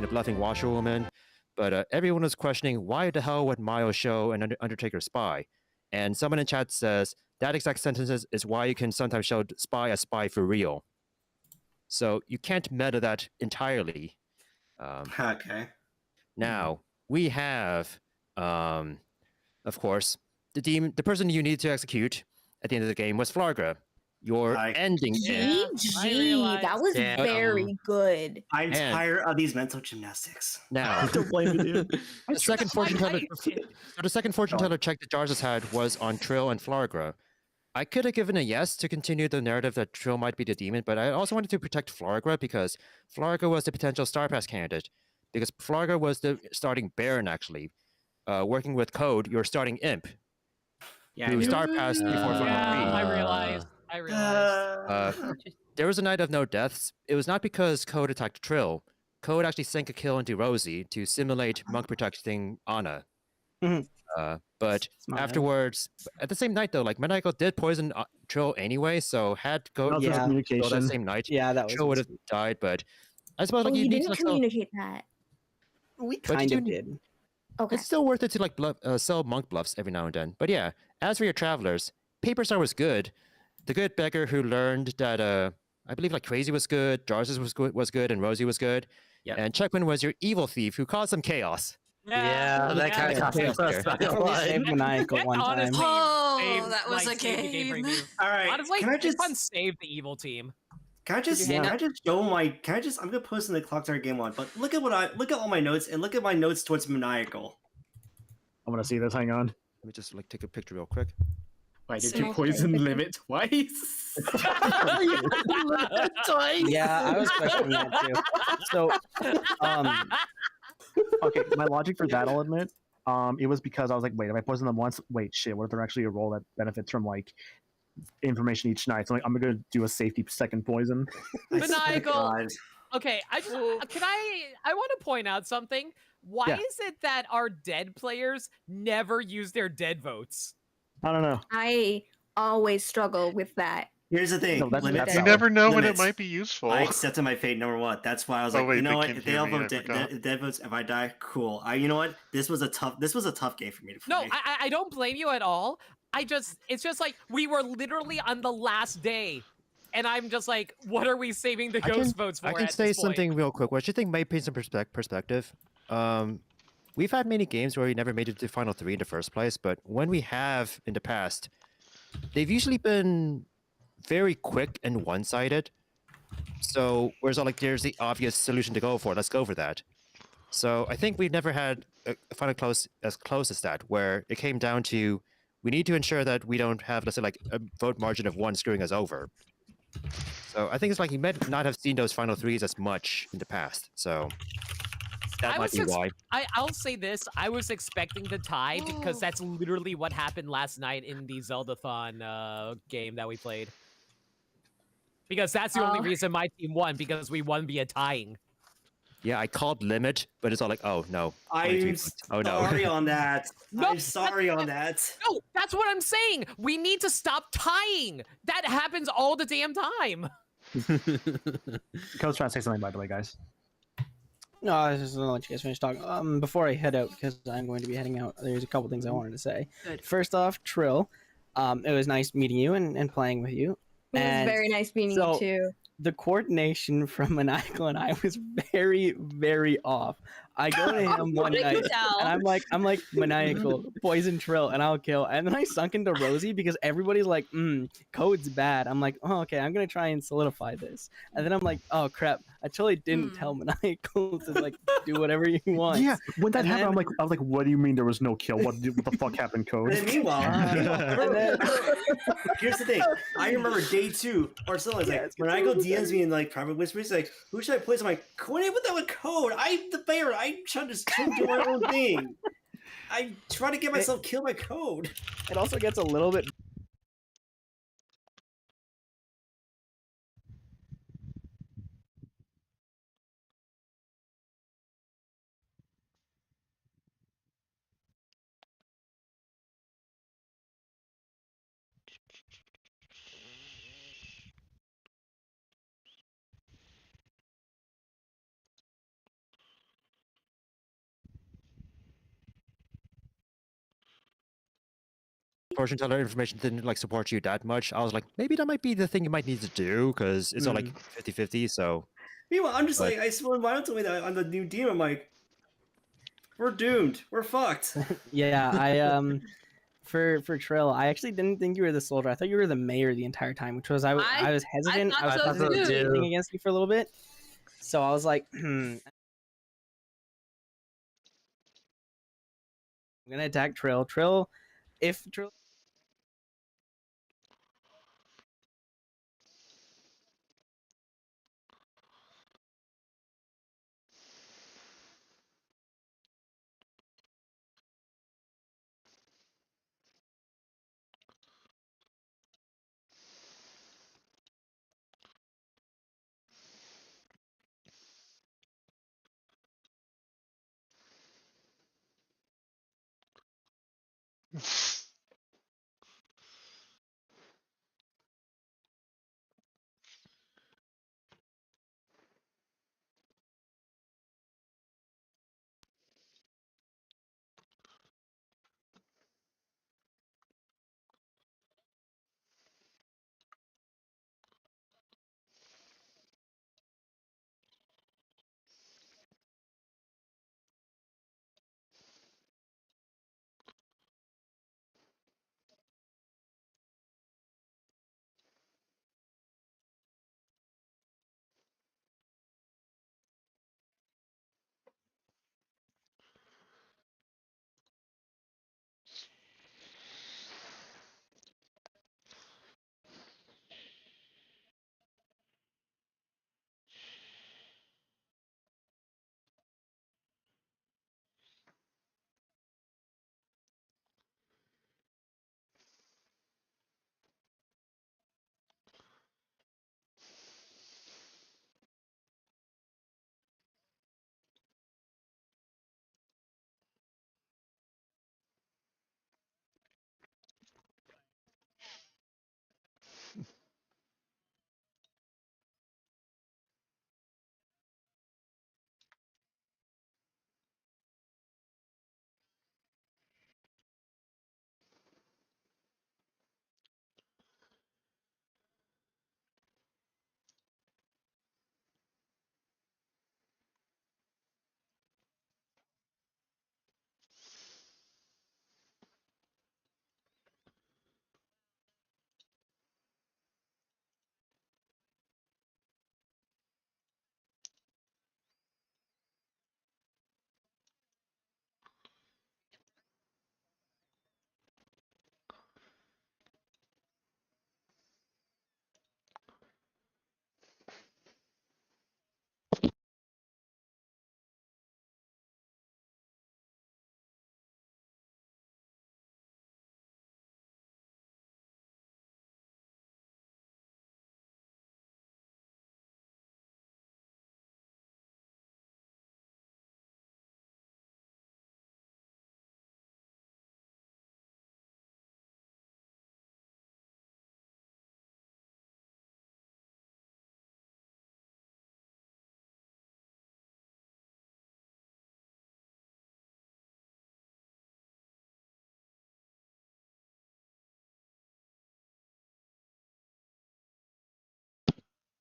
bluffing washerwoman. But everyone was questioning why the hell would Miles show an Undertaker spy? And someone in chat says that exact sentence is why you can sometimes show spy as spy for real. So you can't meta that entirely. Okay. Now we have, of course, the person you need to execute at the end of the game was Flargra. Your ending end. GG, that was very good. I'm tired of these mental gymnastics. Now, Don't blame me, dude. the second fortune teller. So the second fortune teller check that Jar's had was on Trill and Flargra. I could have given a yes to continue the narrative that Trill might be the demon, but I also wanted to protect Flargra because Flargra was the potential Star Pass candidate. Because Flargra was the starting Baron, actually. Working with Code, you're starting Imp. Yeah, who Star Pass before Final 3. I realized. There was a night of no deaths. It was not because Code attacked Trill. Code actually sank a kill into Rosie to simulate Monk protecting Ana. But afterwards, at the same night though, like Maniacal did poison Trill anyway, so had Code communication that same night, that was Trill would have died. But I suppose like you need didn't to communicate that. We kind of did. Okay. It's still worth it to like sell Monk bluffs every now and then. But yeah, as for your travelers, Paper Star was good. The good beggar who learned that I believe like Crazy was good, Jarzus was good, and Rosie was good. Yep. And Checkman was your evil thief who caused some chaos. That kind of cost me Saved Maniacal one time. Honestly, Oh, that was a saved the game. for you. All right. Honestly, can I just save the evil team? Can I just show my? Can I just? I'm gonna post in the Clocktower game one. But look at all my notes and look at my notes towards Maniacal. I want to see this. Hang on. Let me just like take a picture real quick. Why did you poison Limit twice? Yeah, I was questioning that too. So, okay, my logic for that, I'll admit, it was because I was like, wait, if I poison them once, wait, shit, what if they're actually a role that benefits from like information each night? So like, I'm gonna do a safety second poison. Maniacal. Okay, I want to point out something. Why is it that our dead players never use their dead votes? I don't know. I always struggle with that. Here's the thing. You never know when it might be useful. I accepted my fate number one. That's why I was like, wait, you know they what? can If they hear all me, I vote forgot. dead votes, if I die, cool. You know what? This was a tough game for me to play. No, I don't blame you at all. It's just like we were literally on the last day. And I'm just like, what are we saving the ghost votes for? I can say something real quick, which I think might paint some perspective. We've had many games where we never made it to Final 3 in the first place, but when we have in the past, they've usually been very quick and one-sided. So, whereas like there's the obvious solution to go for, let's go for that. So I think we've never had a Final close as that, where it came down to we need to ensure that we don't have, let's say, like a vote margin of 1 screwing us over. So I think it's like you might not have seen those Final 3s as much in the past. So that might be why. I'll say this. I was expecting the tie because that's literally what happened last night in the Zeldathon game that we played. Because that's the only reason my team won, because we won via tying. Yeah, I called limit, but it's all like, oh no. I'm sorry on that. No, I'm sorry on that. No, that's what I'm saying. We need to stop tying. That happens all the damn time. Code's trying to say something, by the way, guys. No, I was just gonna let you guys finish talking. Before I head out, because I'm going to be heading out, there's a couple things I wanted to say. Good. First off, Trill, it was nice meeting you and playing with you. It was very nice meeting you too. The coordination from Maniacal and I was very, very off. I go to him one night, and I'm like, Maniacal, poison Trill, and I'll kill. And then I sunk into Rosie because everybody's like, Code's bad. I'm like, oh, okay, I'm gonna try and solidify this. And then I'm like, oh crap, I totally didn't tell Maniacal to like do whatever he wants. Yeah, when that happened, I was like, what do you mean there was no kill? What the fuck happened, Code? And meanwhile, here's the thing. I remember day 2, Marcelo is like, Maniacal DMs me in like private whispers, like, who should I play? So I'm like, when I put that with Code, I'm the bear. I'm trying to do my own thing. I try to get myself killed by Code. It also gets a little bit fortune teller information didn't like support you that much, I was like, maybe that might be the thing you might need to do because it's all like 50-50. So Meanwhile, I'm just But- like, I swear, why don't tell me that on the new DM? I'm like, we're doomed. We're fucked. Yeah, I for Trill, I actually didn't think you were the soldier. I thought you were the mayor the entire time, which was I was hesitant. I was thought so hesitant too. anything against you for a little bit. So I was like, I'm gonna attack Trill. If Trill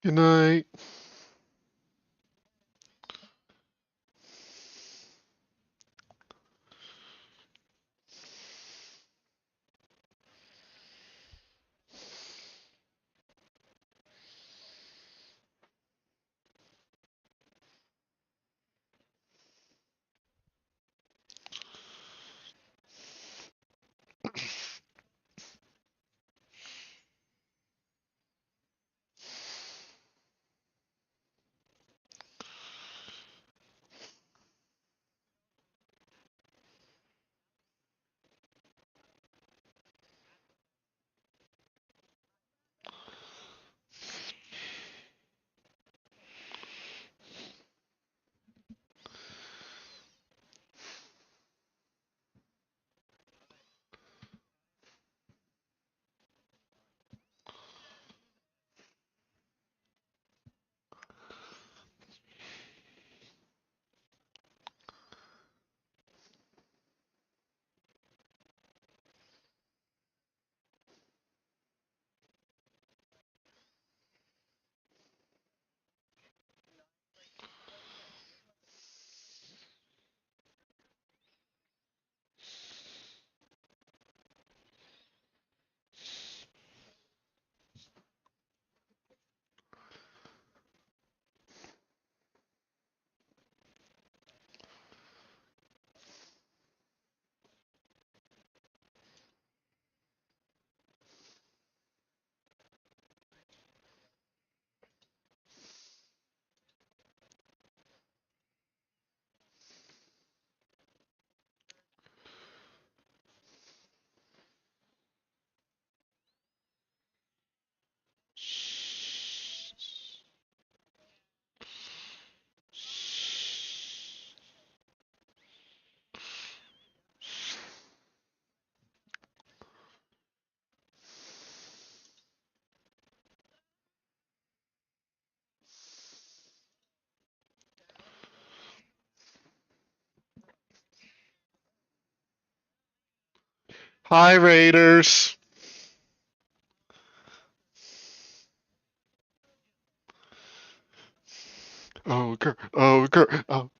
Good night. Hi, Raiders. Oh, girl. Oh, girl. Oh.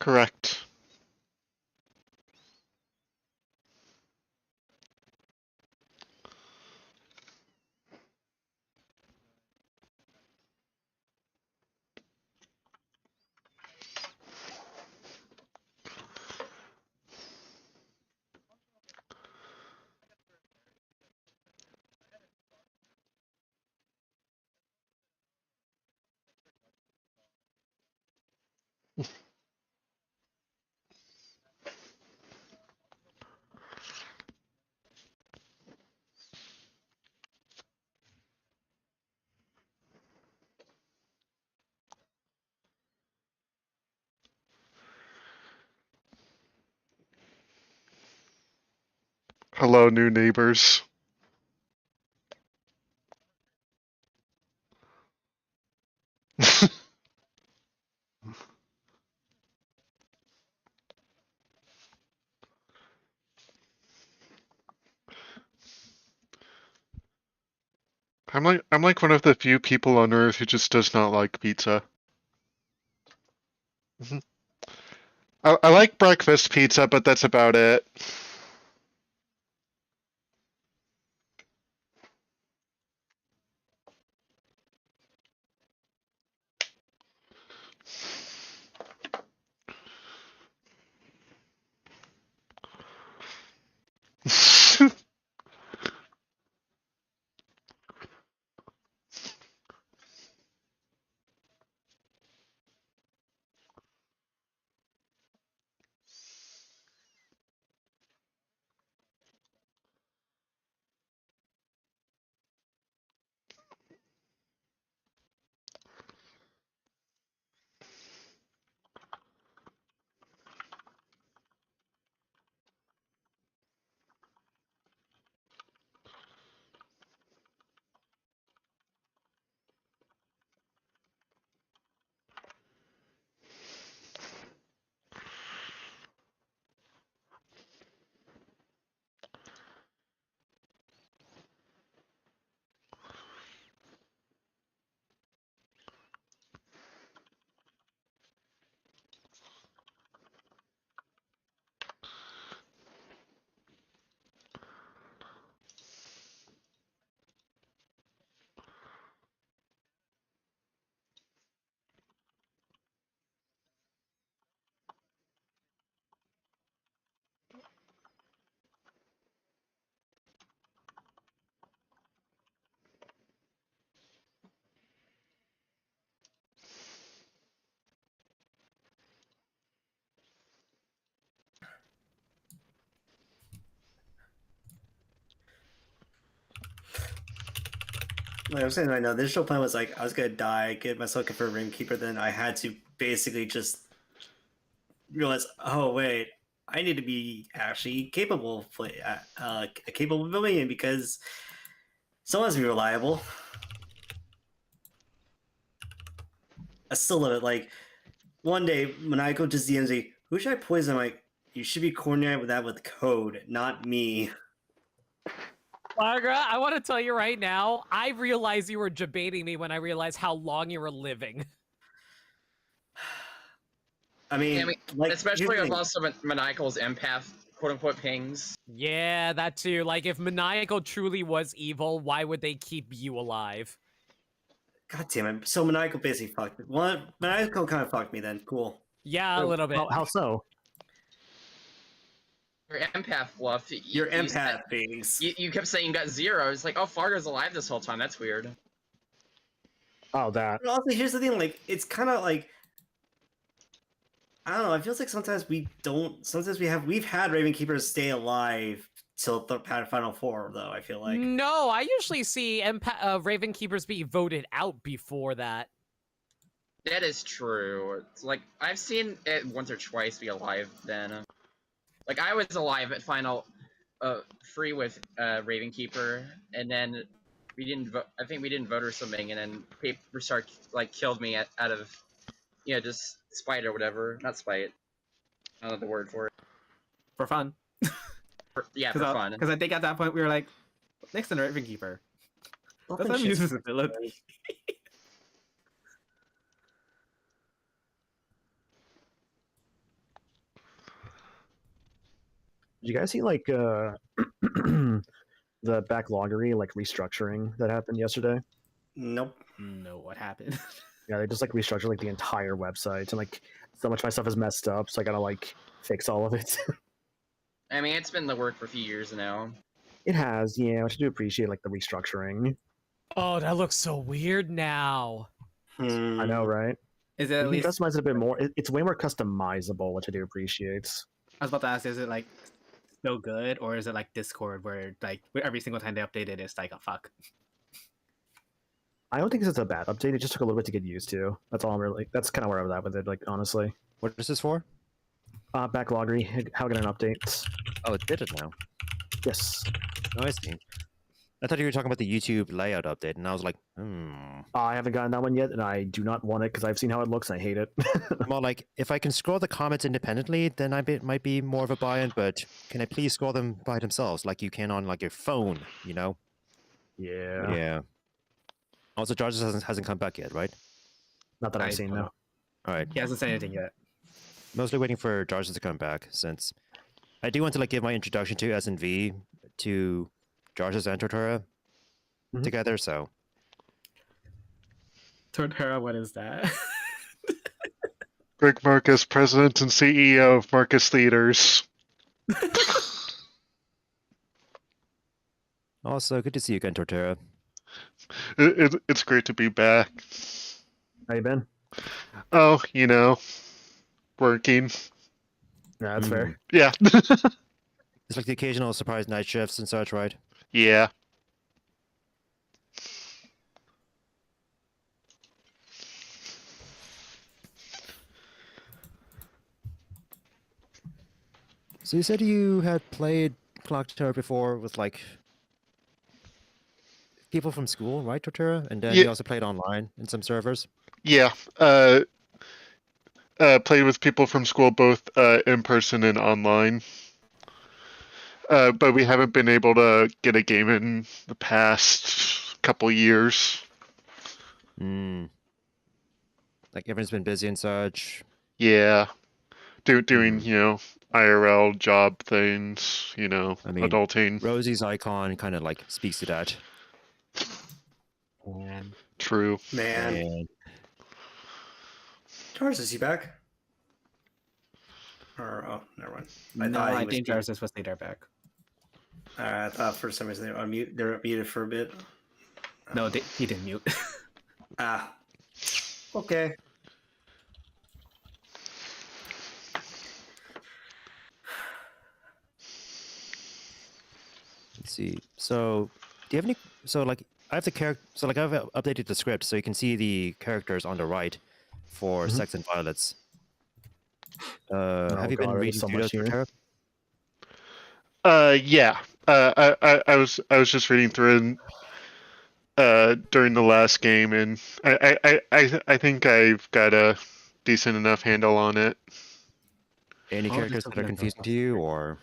Correct. Hello, new neighbors. I'm like one of the few people on Earth who just does not like pizza. Mhm. I like breakfast pizza, but that's about it. Like I'm saying right now, the initial plan was like I was gonna die, get myself confirmed ring keeper, then I had to basically just realize, oh wait, I need to be actually capable of capable of building it because someone's be reliable. I still love it. Like one day, Maniacal just DMs me, "Who should I poison?" I'm like, you should be coordinated with that with code, not me. Margaret, I want to tell you right now, I realized you were debating me when I realized how long you were living. I mean, like, especially with also Maniacal's empath, quote unquote, pings. Yeah, that too. Like, if Maniacal truly was evil, why would they keep you alive? God damn it. So Maniacal basically fucked me. Well, Maniacal kind of fucked me then. Cool. Yeah, a little bit. How so? Your empath bluff. Your empath things. You kept saying you got 0. It's like, oh, Fargo's alive this whole time. That's weird. Oh, that. But also, here's the thing. Like, it's kind of like, I don't know. It feels like sometimes we don't. Sometimes we've had Raven Keepers stay alive till the Final Four, though. I feel like. No, I usually see Raven Keepers be voted out before that. That is true. It's like I've seen it once or twice be alive. Then, like I was alive at Final, free with Raven Keeper, and then we didn't vote. I think we didn't vote or something, and then Paper Star like killed me out of, just spite or whatever. Not spite. I don't know the word for it. For fun. For fun. Because I think at that point we were like, next to Raven Keeper. Let's not use his ability. Did you guys see like the backloggery like restructuring that happened yesterday? Nope. No, what happened? Yeah, they just like restructured like the entire website and like so much of my stuff is messed up, so I gotta like fix all of it. I mean, it's been the work for a few years now. It has, yeah, which I do appreciate like the restructuring. Oh, that looks so weird now. I know, right? Is it You at can least? customize it a bit more. It's way more customizable, which I do appreciate. I was about to ask, is it like still good, or is it like Discord, where like every single time they update it, it's like a fuck? I don't think it's a bad update. It just took a little bit to get used to. That's all I'm really. That's kind of where I was at with it. Like honestly, What is this for? backloggery. How can an update? Oh, it did it now. Yes. Oh, I see. I thought you were talking about the YouTube layout update, and I was like, I haven't gotten that one yet, and I do not want it because I've seen how it looks and I hate it. Well, like, if I can scroll the comments independently, then might be more of a buy-in, but can I please scroll them by themselves like you can on, like, your phone, you know? Yeah. Yeah. Also, Jarvis hasn't come back yet, right? Not that I've seen, no. All right. He hasn't said anything yet. Mostly waiting for Jarvis to come back, since I do want to, like, give my introduction to SNV to Jarvis and Tortura together, so... Tortura, what is that? Greg Marcus, President and CEO of Marcus Theaters. Also, good to see you again, Tortura. It's great to be back. How you been? Oh, you know, working. Yeah, that's fair. Yeah. It's like the occasional surprise night shifts and such, right? Yeah. So you said you had played Clocktower before with like people from school, right, Tortura? And then Yeah. you also played online in some servers. Yeah. Played with people from school, both in person and online. But we haven't been able to get a game in the past couple years. Like everyone's been busy and such. Yeah. Doing, you know, IRL job things, you know, I mean, adulting. Rosie's icon kind of like speaks to that. True. Man. And Jarvis, is he back? Or oh, never mind. No, thought he I was think being- Jarvis was later back. I thought for some reason they were unmute. They were muted for a bit. No, he didn't mute. Ah. Okay. let's see. So, do you have any? So, like, I have the character. So, like, I've updated the script so you can see the characters on the right for Sex and Violets. Have you been God, reading so through much those, here. Tortura? Yeah. I was just reading through it during the last game, and I think I've got a decent enough handle on it. Any Oh, characters there's that are something confusing to you, or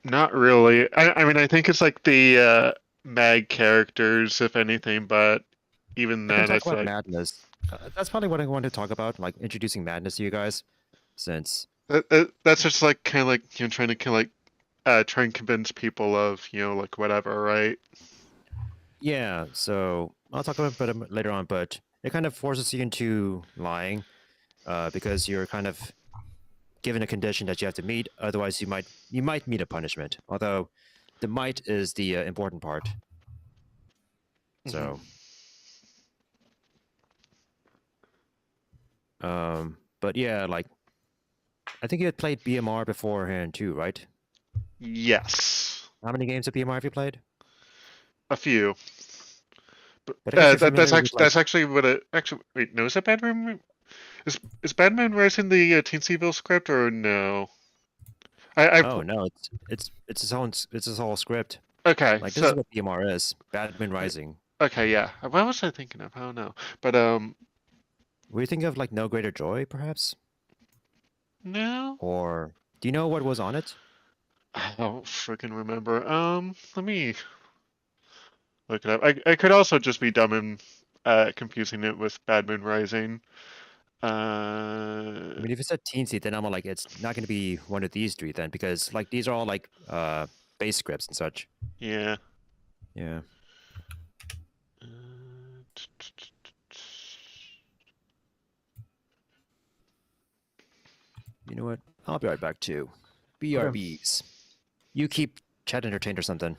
Not really. I mean, I think it's like the mag characters, if anything, but even I can then, I talk about thought madness. That's probably what I want to talk about, like introducing madness to you guys, since that's just like kind of like, you know, trying to kind of like try and convince people of, you know, like whatever, right? yeah. So I'll talk about it later on, but it kind of forces you into lying, because you're kind of given a condition that you have to meet. Otherwise, you might meet a punishment. Although, the might is the important part. So, but yeah, like I think you had played BMR beforehand too, right? Yes, How many games of BMR have you played? a few. But I guess you're That's familiar actually with, like, that's actually what it actually. Wait, no, is that Batman? Is Batman Rising the Teensyville script or no? oh no, it's its whole script. Okay, Like this is what BMR is. Batman Rising. okay, yeah. What was I thinking of? I don't know, but Were you thinking of like No Greater Joy, perhaps? no, Or do you know what was on it? I don't freaking remember. Let me look it up. I could also just be dumb and confusing it with Batman Rising. I mean, if it's a teensy, then I'm like, it's not going to be one of these three then, because like these are all like base scripts and such. Yeah. Yeah. You know what? I'll be right back too. BRBs. You keep chat entertained or something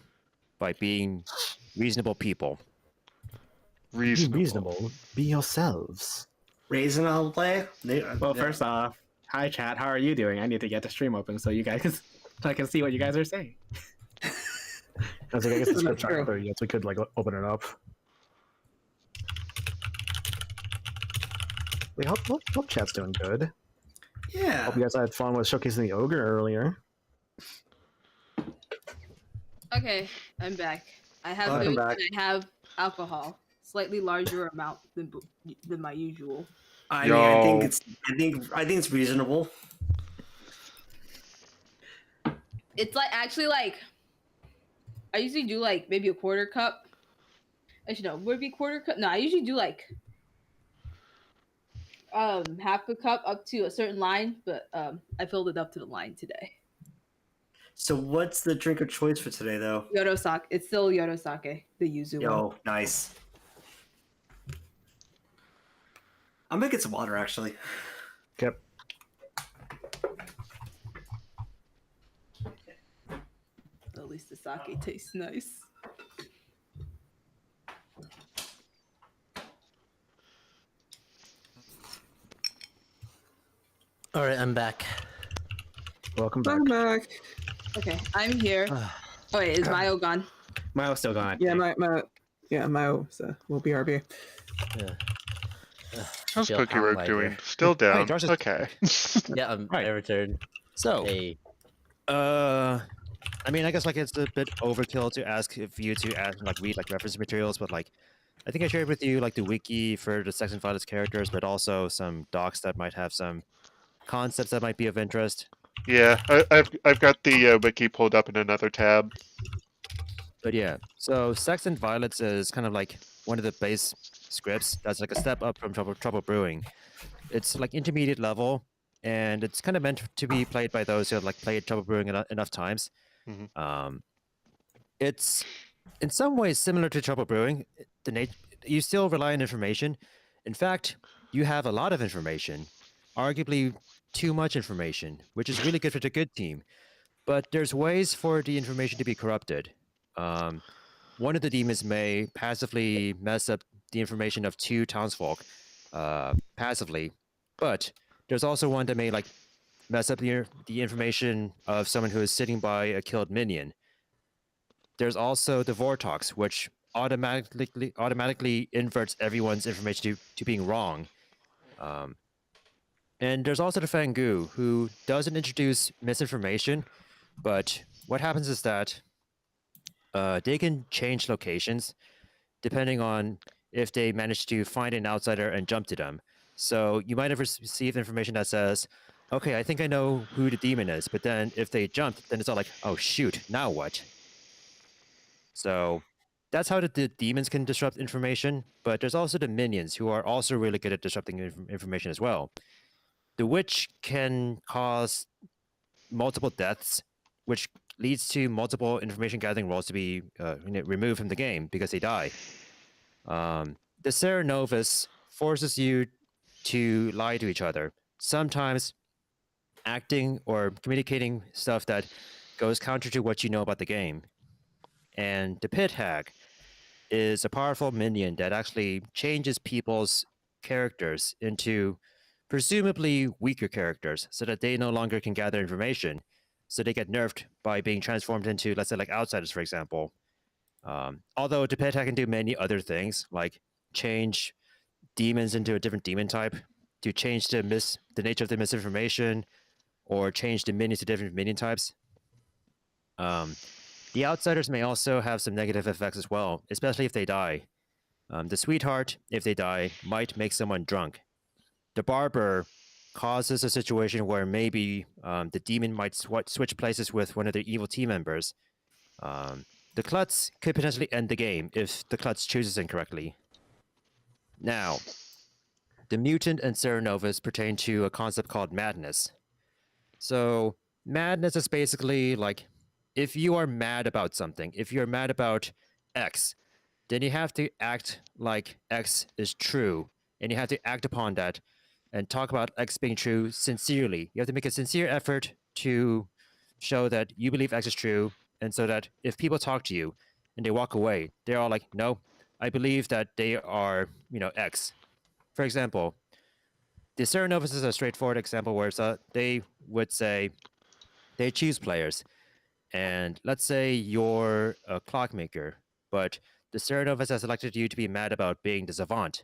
by being reasonable people. Reasonable. Be yourselves. Raising all play. Well, first off, hi chat. How are you doing? I need to get the stream open so you guys I can see what you guys are saying. I was like, I guess the script's not clear yet, so we could like open it up. We hope chat's doing good. Yeah. Hope you guys had fun with showcasing the ogre earlier. Okay, I'm back. I have Welcome food back. and I have alcohol, slightly larger amount than my usual. I mean, I think it's reasonable. It's like actually like I usually do like maybe a quarter cup. Actually, no, would it be quarter cup? No, I usually do like half a cup up to a certain line, but I filled it up to the line today. So what's the drink of choice for today, though? Yodo sake. It's still Yodo sake, the yuzu one. Yo, nice. I'm gonna get some water, actually. Yep. At least the sake tastes nice. All right, I'm back. Welcome back. I'm back. Okay, I'm here. Oh wait, is Mayo gone? Mayo's still gone. Yeah, Mayo. So we'll BRB. Yeah. How's Feel Cookie hot Road right doing? here. Still down. Josh is- Okay. Yeah, I Right. returned. So, Hey. I mean, I guess like it's a bit overkill to ask if you to read like reference materials, but like, I think I shared with you like the wiki for the Sex and Violence characters, but also some docs that might have some concepts that might be of interest. Yeah, I've got the wiki pulled up in another tab. But yeah, so Sex and Violence is kind of like one of the base scripts that's like a step up from Trouble Brewing. It's like intermediate level, and it's kind of meant to be played by those who have like played Trouble Brewing enough times. It's in some ways similar to Trouble Brewing. You still rely on information. In fact, you have a lot of information, arguably too much information, which is really good for the good team. But there's ways for the information to be corrupted. One of the demons may passively mess up the information of two townsfolk passively, but there's also one that may like mess up the information of someone who is sitting by a killed minion. There's also the Vortox, which automatically inverts everyone's information to being wrong. And there's also the Fangu, who doesn't introduce misinformation, but what happens is that they can change locations depending on if they manage to find an outsider and jump to them. So you might have received information that says, okay, I think I know who the demon is, but then if they jumped, then it's all like, oh shoot, now what? So that's how the demons can disrupt information, but there's also the minions who are also really good at disrupting information as well. The witch can cause multiple deaths, which leads to multiple information gathering roles to be removed from the game because they die. The Serenovus forces you to lie to each other, sometimes acting or communicating stuff that goes counter to what you know about the game. And the Pit Hag is a powerful minion that actually changes people's characters into presumably weaker characters so that they no longer can gather information. So they get nerfed by being transformed into, let's say, like outsiders, for example. Although the Pit Hag can do many other things, like change demons into a different demon type, to change the nature of the misinformation, or change the minions to different minion types. The outsiders may also have some negative effects as well, especially if they die. The sweetheart, if they die, might make someone drunk. The barber causes a situation where maybe the demon might switch places with one of their evil team members. The klutz could potentially end the game if the klutz chooses incorrectly. Now, the mutant and Cerenovus pertain to a concept called madness. So madness is basically like if you are mad about something, if you're mad about X, then you have to act like X is true, and you have to act upon that and talk about X being true sincerely. You have to make a sincere effort to show that you believe X is true, and so that if people talk to you and they walk away, they're all like, "No, I believe that they are, X." For example, the Cerenovus is a straightforward example where they would say they choose players, and let's say you're a clockmaker, but the Cerenovus has selected you to be mad about being the savant.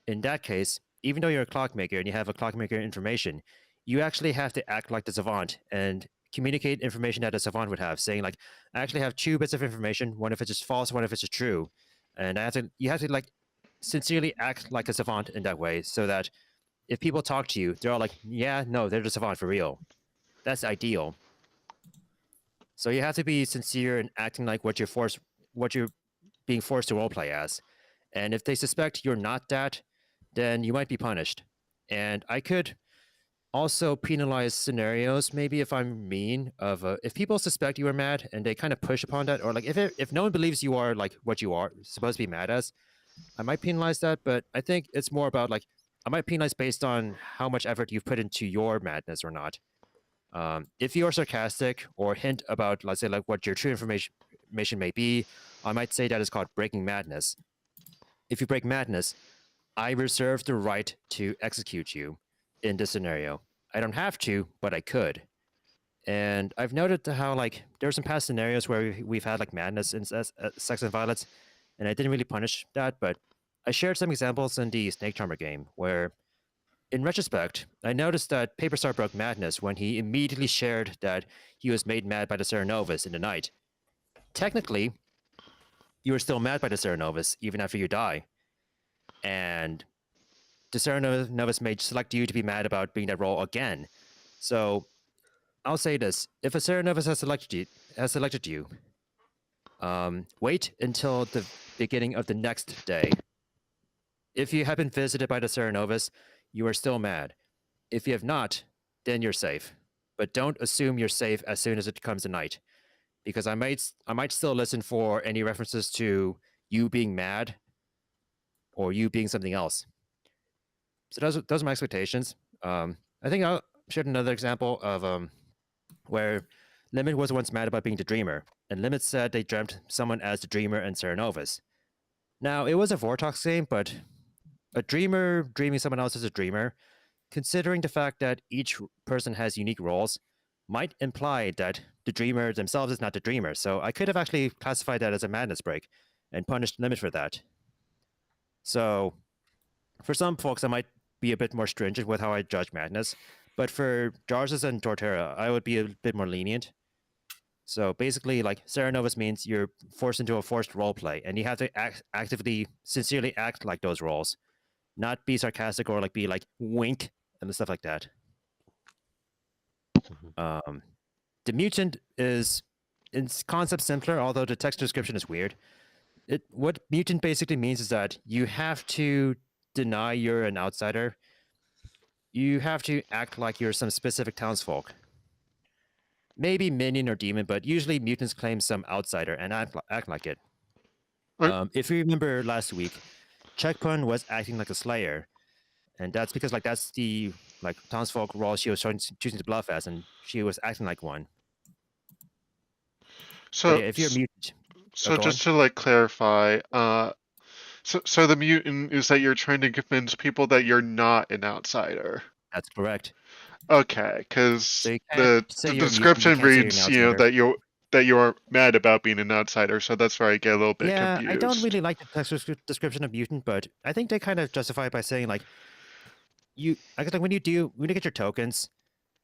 In that case, even though you're a clockmaker and you have a clockmaker information, you actually have to act like the savant and communicate information that a savant would have, saying like, I actually have two bits of information, one if it's just false, one if it's just true. And you have to like sincerely act like a savant in that way, so that if people talk to you, they're all like, yeah, no, they're the savant for real. That's ideal. So you have to be sincere in acting like what you're being forced to roleplay as. And if they suspect you're not that, then you might be punished. And I could also penalize scenarios, maybe if I'm mean, of if people suspect you are mad and they kind of push upon that, or like if no one believes you are like what you are supposed to be mad as, I might penalize that. But I think it's more about like I might penalize based on how much effort you've put into your madness or not. If you are sarcastic or hint about, let's say, like what your true information may be, I might say that is called breaking madness. If you break madness, I reserve the right to execute you in this scenario. I don't have to, but I could. And I've noted how like there are some past scenarios where we've had like madness in sex and violence, and I didn't really punish that, but I shared some examples in the Snake Charmer game where, in retrospect, I noticed that Paperstar broke madness when he immediately shared that he was made mad by the Cerenovus in the night. Technically, you are still mad by the Cerenovus even after you die. And the Cerenovus may select you to be mad about being that role again. So I'll say this: if a Cerenovus has selected you, wait until the beginning of the next day. If you have been visited by the Cerenovus, you are still mad. If you have not, then you're safe. But don't assume you're safe as soon as it comes to night, because I might still listen for any references to you being mad or you being something else. So those are my expectations. I think I shared another example of where Limit was once mad about being the dreamer, and Limit said they dreamt someone as the dreamer and Cerenovus. Now, it was a Vortox game, but a dreamer dreaming someone else as a dreamer, considering the fact that each person has unique roles, might imply that the dreamer themselves is not the dreamer. So I could have actually classified that as a madness break and punished Limit for that. So for some folks, I might be a bit more stringent with how I judge madness, but for Jarzus and Torterra, I would be a bit more lenient. So basically, like, Cerenovus means you're forced into a forced role play, and you have to actively, sincerely act like those roles, not be sarcastic or like be like wink and stuff like that. The mutant is in concept simpler, although the text description is weird. What mutant basically means is that you have to deny you're an outsider. You have to act like you're some specific townsfolk. Maybe minion or demon, but usually mutants claim some outsider and act like it. If you remember last week, Checkpun was acting like a slayer, and that's because like that's the like townsfolk role she was choosing to bluff as, and she was acting like one. So yeah, if you're a mutant, so just to like clarify, so the mutant is that you're trying to convince people that you're not an outsider. That's correct. Okay, because So the description reads, that you are mad about being an outsider, so that's where I get a little bit confused. I don't really like the text description of mutant, but I think they kind of justify it by saying like I guess like when you get your tokens,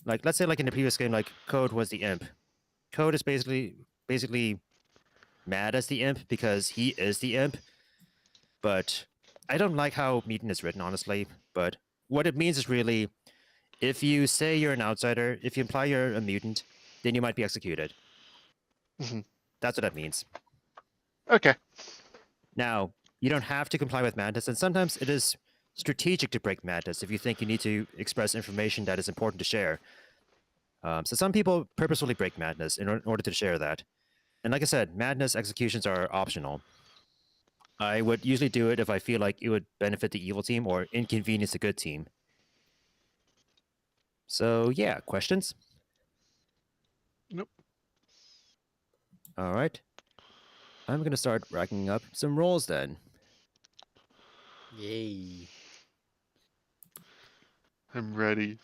like let's say like in the previous game, like Code was the imp. Code is basically mad as the imp because he is the imp. But I don't like how mutant is written, honestly. But what it means is really, if you say you're an outsider, if you imply you're a mutant, then you might be executed. Mm-hmm. That's what that means. Okay. Now, you don't have to comply with madness, and sometimes it is strategic to break madness if you think you need to express information that is important to share. So some people purposefully break madness in order to share that. And like I said, madness executions are optional. I would usually do it if I feel like it would benefit the evil team or inconvenience the good team. So yeah, questions? Nope. All right. I'm going to start racking up some rolls then. Yay. I'm ready.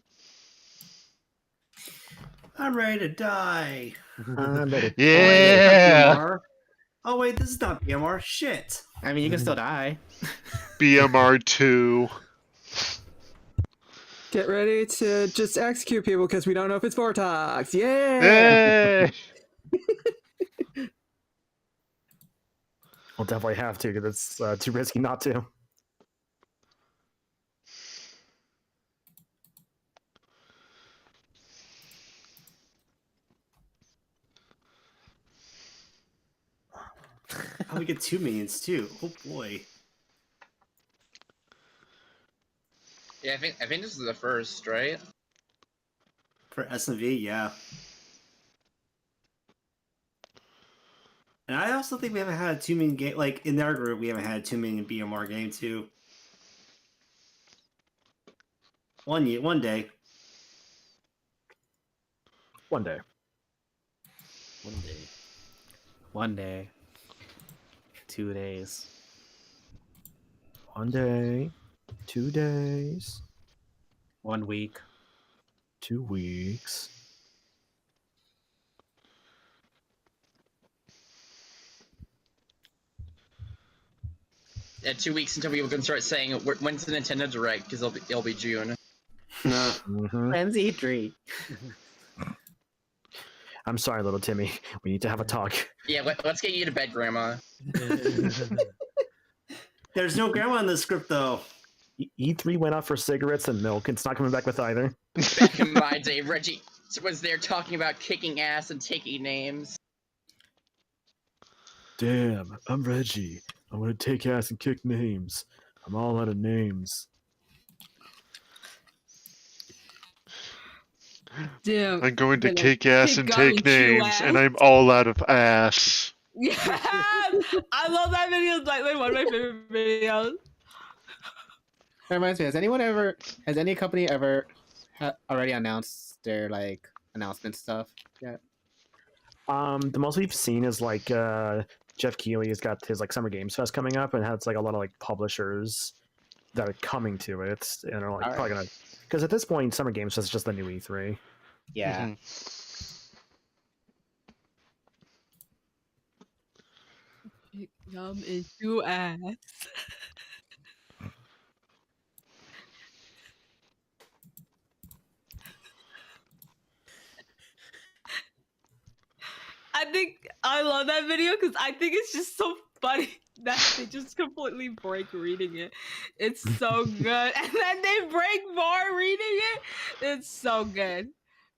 I'm ready to die. I'm ready. Yeah. Oh wait, this is not BMR. Shit. I mean, you can still die. BMR 2. Get ready to just execute people because we don't know if it's Vortox. Yeah. Hey. We'll definitely have to because it's too risky not to. Oh, we get 2 minions too. Oh boy. Yeah, I think this is the first, right? For SMV, yeah. And I also think we haven't had a 2 minion game like in our group. We haven't had a 2 minion BMR game too. One day. One day. One day. One day. 2 days. 1 day. 2 days. 1 week. 2 weeks. Yeah, 2 weeks until people can start saying when's the Nintendo Direct because it'll be June. No. When's E3? I'm sorry, little Timmy. We need to have a talk. Yeah, let's get you to bed, Grandma. There's no grandma in this script though. E3 went out for cigarettes and milk. It's not coming back with either. Back in my day, Reggie was there talking about kicking ass and taking names. Damn, I'm Reggie. I'm gonna take ass and kick names. I'm all out of names. Damn. I'm going to Gonna kick ass kick and gum take and chew names, ass. and I'm all out of ass. Yeah, I love that video. It's like one of my favorite videos. That reminds me, has any company ever already announced their like announcement stuff yet? The most we've seen is like Jeff Keighley has got his like Summer Games Fest coming up, and has like a lot of like publishers that are coming to it, and are like All probably gonna, because at this point Summer Games Fest is just the new E3. Yeah. Mhm. Yum and chew ass. I think I love that video because I think it's just so funny that they just completely break reading it. It's so good. And then they break more reading it. It's so good.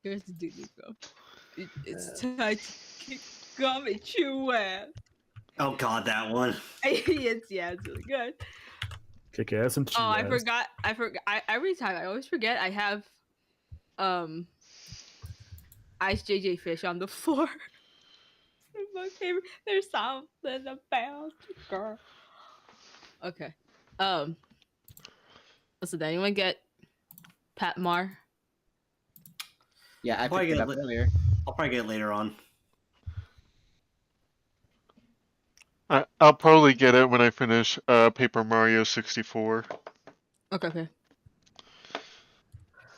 Here's the dude go. It's time to kick gum and chew ass. Oh god, that one. it's really good. Kick ass and chew Oh, I ass. forgot. Every time I always forget. I have Ice JJ Fish on the floor. My favorite. There's something about you, girl. Okay. So did anyone get Pat Mar? Yeah, I Probably picked it get up it earlier. I'll probably get it later on. I'll probably get it when I finish Paper Mario 64. Okay.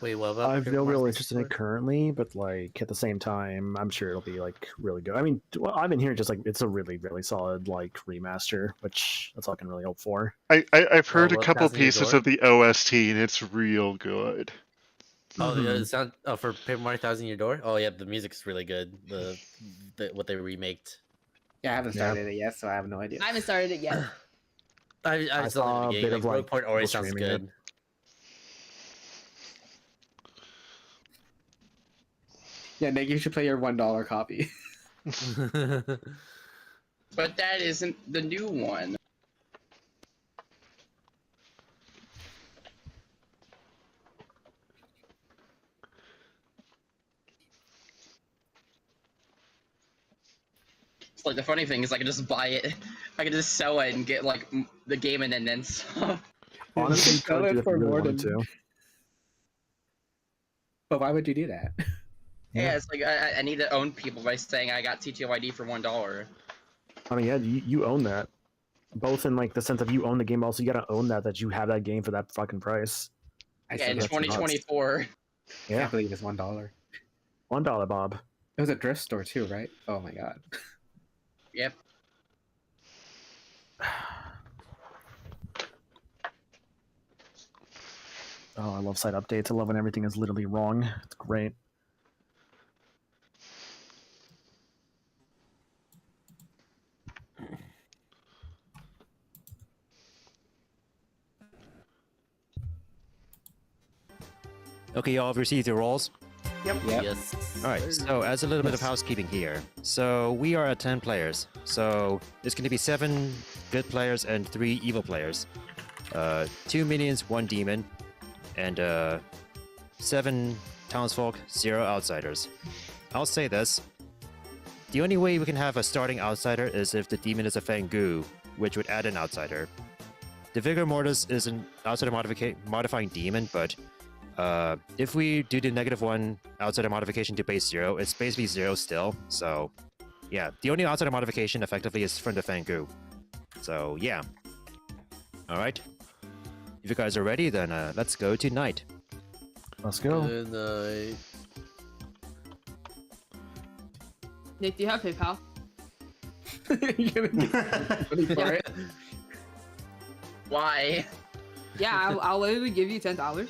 Wait, what about? I have Paper no Mario real interest in it 64? currently, but like at the same time, I'm sure it'll be like really good. I mean, well, I've been hearing just like it's a really, really solid like remaster, which that's all I can really hope for. I've heard a what, couple Thousand Year pieces Door? of the OST, and it's real good. Oh, yeah, it's not for Paper Mario Thousand Year Door. Oh yeah, the music's really good. The what they remaked. Yeah, I haven't started it yet, so I have no idea. I haven't started it yet. I still saw in a the bit game. of, Like, like, Rogue Port always people sounds streaming good. Yeah, Nick, you should play your $1 copy. But that isn't the new one. Like the funny thing is, I can just buy it. I can just sell it and get like the game and then stuff. Honestly, you sell could it do if you for really more wanted than. to. But why would you do that? Yeah, it's like I need to own people by saying I got TTYD for $1. I mean, yeah, you own that. Both in like the sense of you own the game, also you gotta own that you have that game for that fucking price. Yeah, in 2024. I can't believe it's $1. $1, Bob. It was a thrift store too, right? Oh my god. Yep. Oh, I love site updates. I love when everything is literally wrong. It's great. Okay, y'all have received your roles. Yep. Yes. All right. So, as a little bit of housekeeping here, so we are at 10 players. So there's going to be 7 good players and 3 evil players. 2 minions, 1 demon, and 7 townsfolk, 0 outsiders. I'll say this: the only way we can have a starting outsider is if the demon is a Fangu, which would add an outsider. The Vigor Mortis is an outsider modifying demon, but if we do the -1 outsider modification to base 0, it's basically 0 still. So, yeah, the only outsider modification effectively is from the Fangu. So, yeah. Alright. If you guys are ready, then let's go to night. Let's go. Good night. Nick, do you have PayPal? You're gonna get money for it. Why? Yeah, I'll literally give you $10.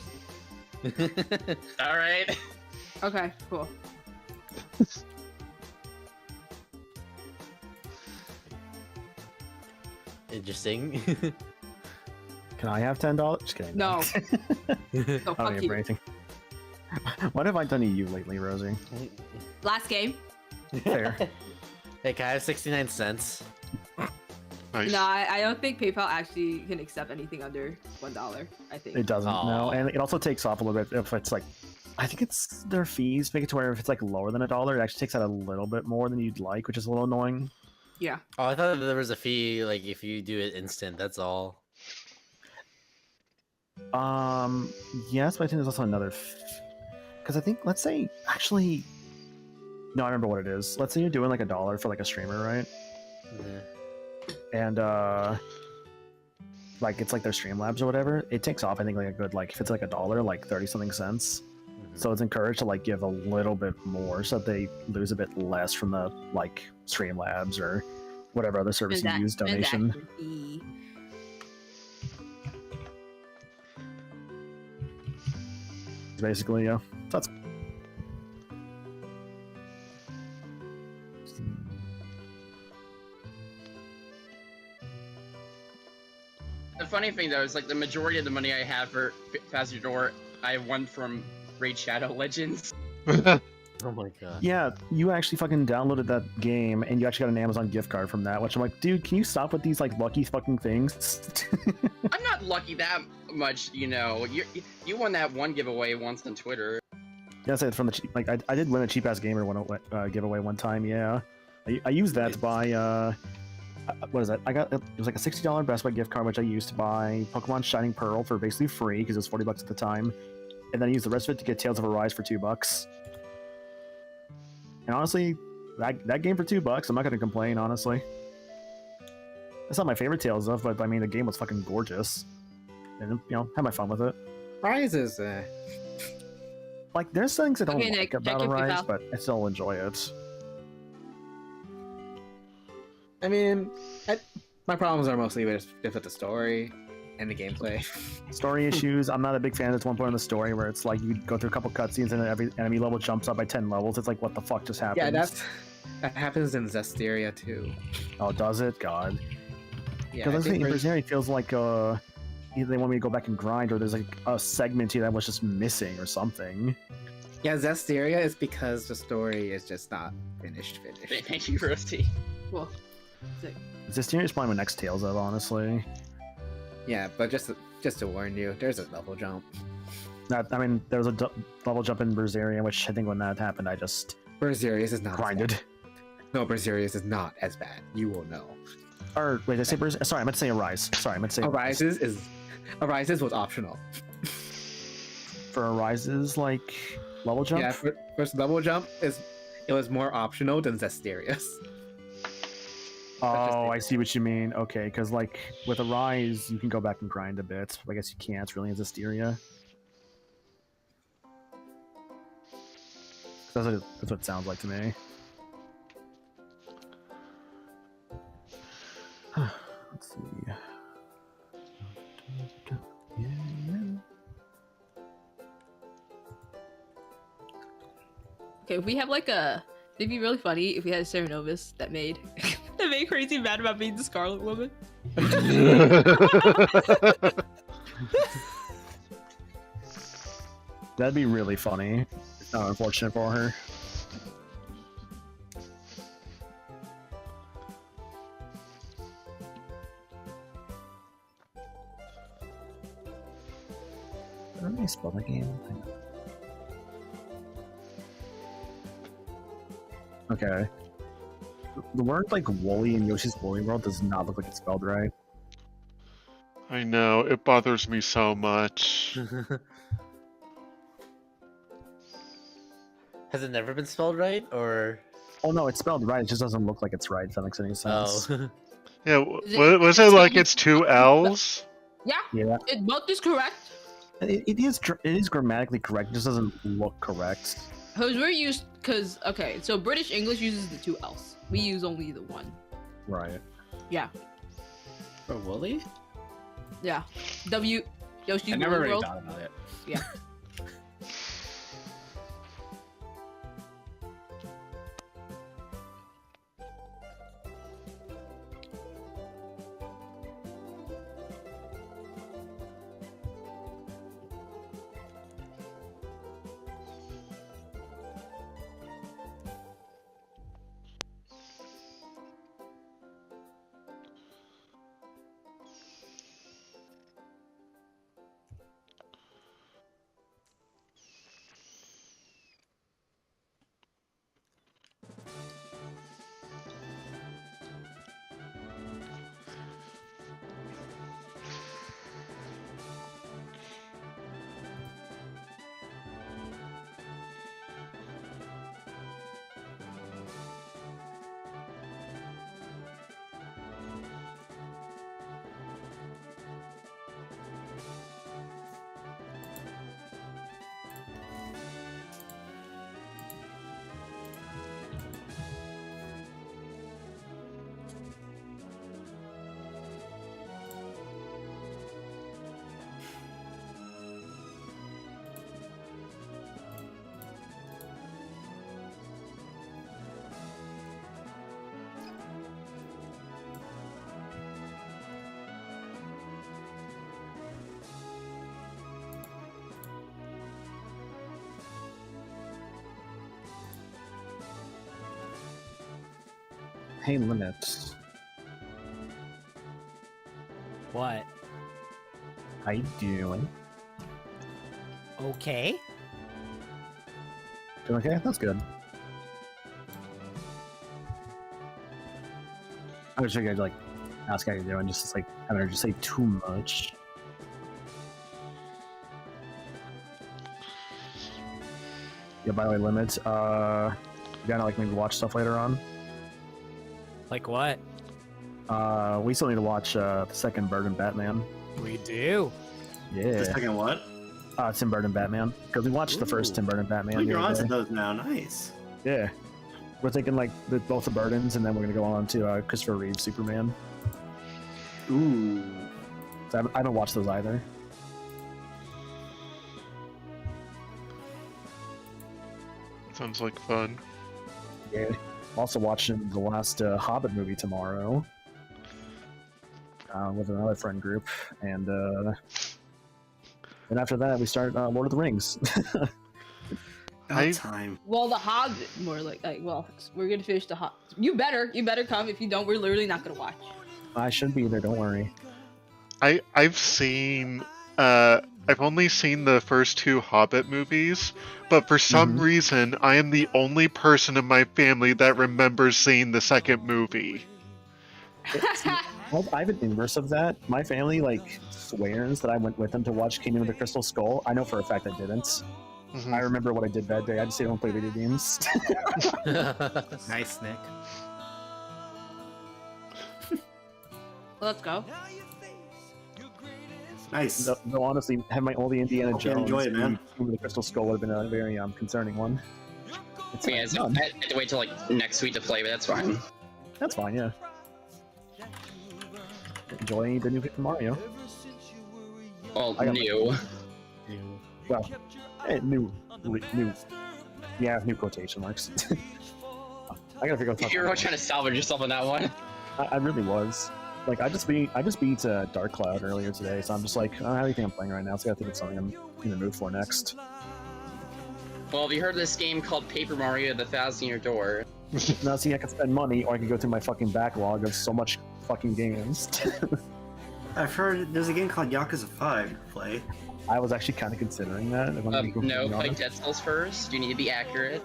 All right. Okay, cool. Interesting. Can I have $10? Just kidding. No. I So don't fuck need you. for anything. What have I done to you lately, Rosie? Last game. Fair. Hey, can I have 69 cents? Nice. No, I don't think PayPal actually can accept anything under $1. I think. It doesn't, no. Aw. And it also takes off a little bit if it's like, I think it's their fees make it to where if it's like lower than $1, it actually takes out a little bit more than you'd like, which is a little annoying. Yeah. Oh, I thought there was a fee, like, if you do it instant, that's all. Yes, but I think there's also another, because I think, let's say, actually, no, I remember what it is. Let's say you're doing like $1 for like a streamer, right? Yeah. And like it's like their Streamlabs or whatever. It takes off, I think, like a good, like if it's like $1, like 30 something cents. So it's encouraged to like give a little bit more so that they lose a bit less from the like Streamlabs or whatever other service you use donation. Transaction fee. Basically, yeah. That's The funny thing though is like the majority of the money I have for Faster Door, I won from Raid Shadow Legends. Oh my god. yeah. You actually fucking downloaded that game and you actually got an Amazon gift card from that. Which I'm like, dude, can you stop with these like lucky fucking things? I'm not lucky that much, you know. You won that one giveaway once on Twitter. Yes, it's from the cheap. Like I did win a cheap ass gamer giveaway one time. Yeah, I used that to buy. What is that? I got it was like a $60 Best Buy gift card, which I used to buy Pokemon Shining Pearl for basically free because it was $40 at the time, and then I used the rest of it to get Tales of Arise for $2. And honestly, that game for $2, I'm not gonna complain. Honestly, it's not my favorite Tales of, but I mean the game was fucking gorgeous, and you know had my fun with it. Prizes. Like there's things I don't Okay, like Nick, about check your Arise, PayPal. but I still enjoy it. I mean, my problems are mostly with the story and the gameplay. Story issues. I'm not a big fan of this one point in the story where it's like you go through a couple cutscenes and then every enemy level jumps up by 10 levels. It's like, what the fuck just happened? Yeah, that happens in Zestiria too. Oh, does it? God. Yeah, Because I I think think Berseria feels like either they want me to go back and grind or there's like a segment here that was just missing or something. yeah, Zestiria is because the story is just not finished. Thank you, Rusty. Cool. Sick. Zestiria is probably my next Tales of, honestly. Yeah, but just to warn you, there's a level jump. I mean, there was a level jump in Berseria, which I think when that happened, I just Berseria is not grinded. No, Berseria is not as bad. You will know. Or wait, did I say sorry, I meant to say Arise. Sorry, I meant to say Arises was optional. For Arises, like level jump. Yeah, first level jump it was more optional than Zestarius. Oh, I see what you mean. Okay, because like with Arise, you can go back and grind a bit. I guess you can't really in Zestiria. That's what it sounds like to me. Let's see. Okay, if we have like it'd be really funny if we had a Serenovus that made Crazy mad about being the Scarlet Woman. That'd be really funny. Unfortunate for her. How do I spell that game? Okay. The word like Woolly in Yoshi's Woolly World does not look like it's spelled right. I know, it bothers me so much. Has it never been spelled right, or? Oh no, it's spelled right. It just doesn't look like it's right. If that makes any sense. Oh. Yeah, was it like it's two L's? Yeah. Yeah. It both is correct. It is grammatically correct. It just doesn't look correct. Because we're used, okay, so British English uses the 2 L's. We use only the 1. Right. Yeah. For Wooly? Yeah. Yoshi I never really World. thought about it. Yeah. Hey, Limits. What? How you doing? Okay. Doing okay? That's good. I was sure I'd like ask how you're doing, just like having her just say too much. Yeah, by the way, Limits, you gotta like maybe watch stuff later on. Like what? We still need to watch the second Bird and Batman. We do. Yeah. The second what? Tim Burton Batman. Because we watched the first Tim Burton Batman. Oh, you're the other on to day. those now. Nice. Yeah. We're thinking like both the Burtons, and then we're gonna go on to Christopher Reeve's Superman. Ooh. So I haven't watched those either. Sounds like fun. Yeah. I'm also watching the last Hobbit movie tomorrow with another friend group, and after that we start Lord of the Rings. Time. Well, the Hobbit, more like, well, we're gonna finish the Hobbit. You better come. If you don't, we're literally not gonna watch. I should be there. Don't worry. I've seen I've only seen the first 2 Hobbit movies, but for some reason, I am the only person in my family that remembers seeing the second movie. I have an inverse of that. My family like swears that I went with them to watch Kingdom of the Crystal Skull. I know for a fact I didn't. I remember what I did that day. I just don't play video games. Nice, Nick. Let's go. Nice. Though honestly, have my only Indiana Hope you Jones. enjoy it, man. Kingdom of the Crystal Skull would have been a very concerning one. It's Yeah, so I have to wait till like next week to play, but that's fine. That's fine, yeah. Enjoy the new Paper Mario. Well, new. Well, new. Yeah, new quotation marks. I gotta figure out. You're really trying to salvage yourself on that one. I really was. Like, I just beat Dark Cloud earlier today, so I'm just like, I don't have anything I'm playing right now, so I gotta think of something I'm in the mood for next. Well, have you heard of this game called Paper Mario: The Thousand-Year Door? Now, see, I can spend money, or I can go through my fucking backlog of so much fucking games. I've heard there's a game called Yakuza 5 to play. I was actually kind of considering that. If I'm gonna be No, completely play honest. Dead Cells first. You need to be accurate.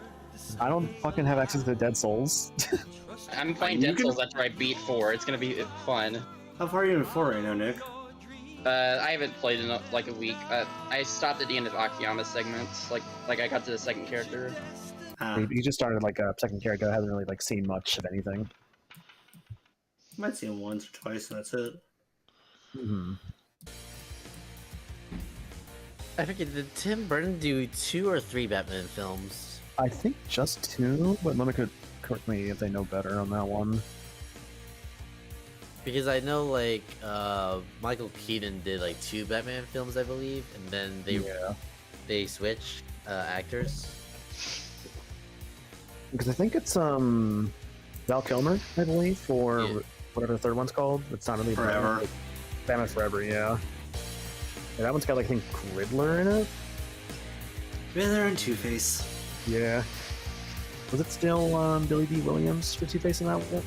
I don't fucking have access to Dead Souls. I'm playing Dead Cells after I beat 4. It's gonna be fun. How far are you in 4 right now, Nick? I haven't played in like a week. I stopped at the end of Akiyama segments. Like I got to the second character. He just started like a second character. I haven't really like seen much of anything. I might see him once or twice, and that's it. I forget, did Tim Burton do 2 or 3 Batman films? I think just 2, but Lemon could correct me if they know better on that one. Because I know like Michael Keaton did like 2 Batman films, I believe, and then they switched actors. Because I think it's Val Kilmer, I believe, for whatever the third one's called. It's not really Forever. Batman Forever, yeah. And that one's got like I think Riddler in it. Riddler and Two-Face. Yeah. Was it still Billy D. Williams for Two-Face in that one?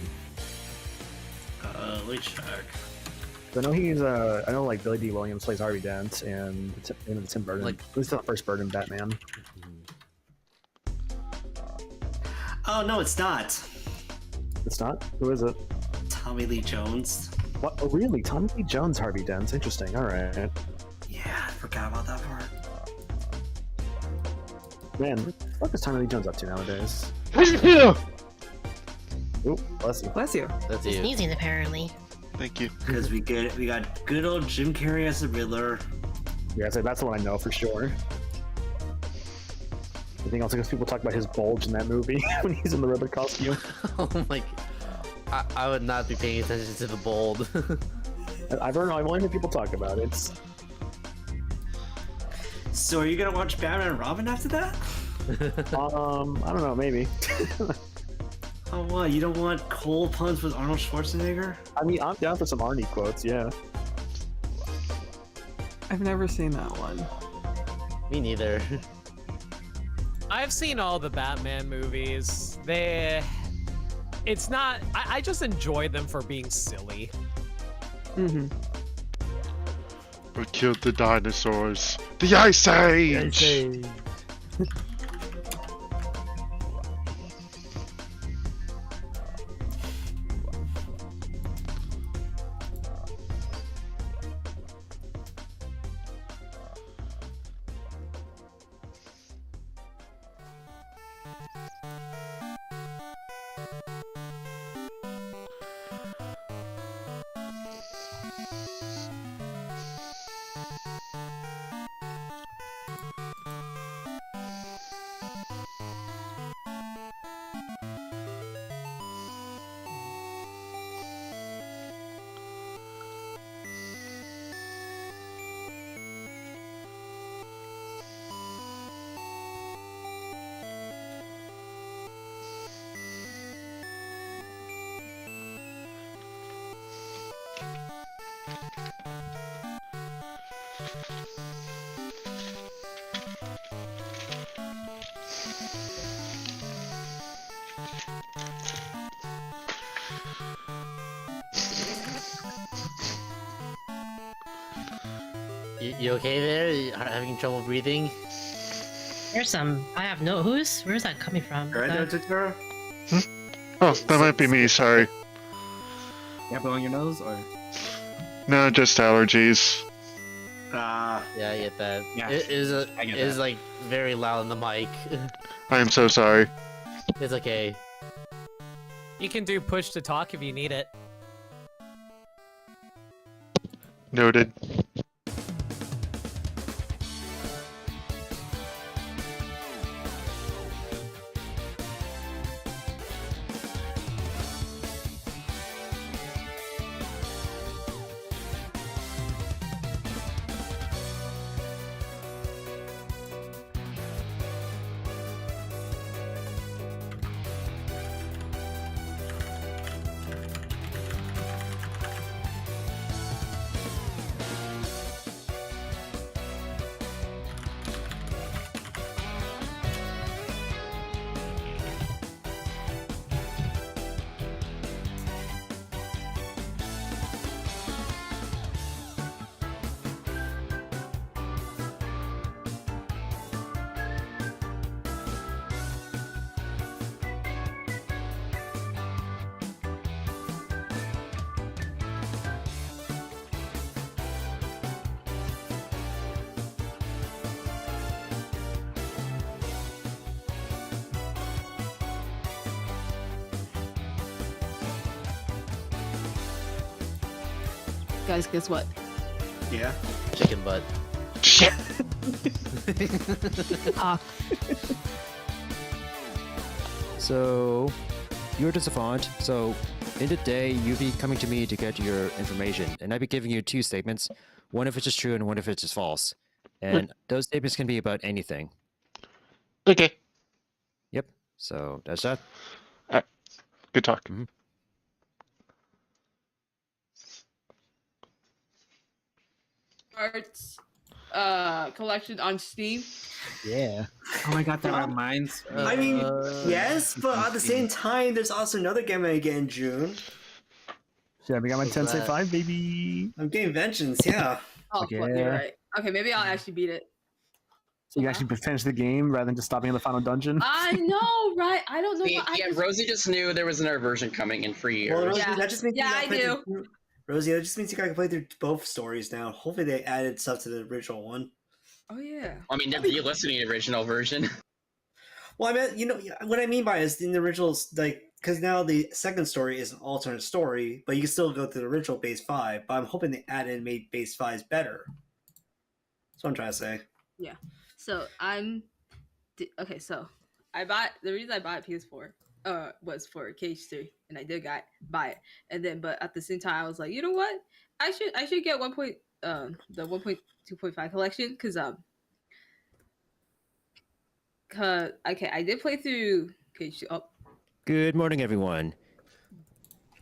Let me check. I know he's I know like Billy D. Williams plays Harvey Dent and Tim Burton. Like- at least the first Burton Batman. Oh no, it's not. It's not? Who is it? Tommy Lee Jones. What? Oh, really? Tommy Lee Jones, Harvey Dent. Interesting. All right. Yeah, I forgot about that part. Man, what the fuck is Tommy Lee Jones up to nowadays? Oop, bless you. Bless you. That's He's you. sneezing apparently. Thank you. Because we got good old Jim Carrey as the Riddler. Yeah, so that's the one I know for sure. I think also because people talk about his bulge in that movie when he's in the Riddler costume. Oh my! I would not be paying attention to the bold. I've only heard people talk about it. So are you gonna watch Batman and Robin after that? I don't know, maybe. Oh what? You don't want cold puns with Arnold Schwarzenegger? I mean, I'm down for some Arnie quotes, yeah. I've never seen that one. Me neither. I've seen all the Batman movies. It's not. I just enjoy them for being silly. Mm-hmm. We killed the dinosaurs. The Ice Age! You okay there? You are having trouble breathing? There's some. I have no. Where's that coming from? Right, That- Totoro? Oh, that might be me. Sorry. You have blowing your nose, or No, just allergies. Yeah, I get that. Yeah, It is I get it is that. like very loud on the mic. I am so sorry. It's okay. You can do push to talk if you need it. Noted. Guys, guess what? Yeah. Chicken butt. Ah, So, you're just a font. So, in the day, you'll be coming to me to get your information, and I'll be giving you two statements, one if it's just true and one if it's just false. And those statements can be about anything. Okay. Yep. So that's that. Good talk. Mhm. Arts collection on Steam. Yeah. Oh my god, that reminds me. I mean, yes, but at the same time, there's also another game I get in June. Yeah, we got my What's Tensei that? 5, baby. I'm getting Vengeance, yeah. Oh, Okay. fuck, you're right. Okay, maybe I'll actually beat it. So you actually finish the game rather than just stopping in the final dungeon. I know, right? I don't know. What I Yeah, just... Rosie just knew there was another version coming in 3 years. Well, Rosie, Yeah. that just means Yeah, you gotta I play do. through- Rosie, that just means you gotta play through both stories now. Hopefully, they added stuff to the original one. Oh yeah. I mean, they're listening to the original version. Well, I mean, what I mean by is in the originals, like, because now the second story is an alternate story, but you can still go to the original base 5. But I'm hoping they added and made base 5s better. That's what I'm trying to say. Yeah. So okay. So the reason I bought PS4 was for KH3, and I did buy it, and then but at the same time I was like, you know what? I should get the 1.2.5 collection because okay, I did play through KH2. Oh, Good morning, everyone.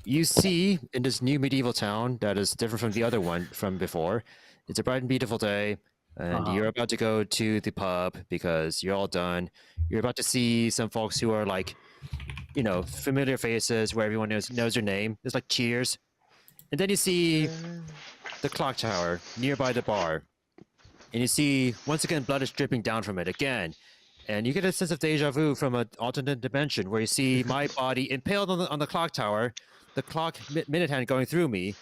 You see, in this new medieval town that is different from the other one from before, it's a bright and beautiful day, and you're about to go to the pub because you're all done. You're about to see some folks who are like, familiar faces where everyone knows their name. It's like cheers. And then you see the clock tower nearby the bar. And you see, once again, blood is dripping down from it again. And you get a sense of deja vu from an alternate dimension where you see my body impaled on the clock tower, the clock minute hand going through me.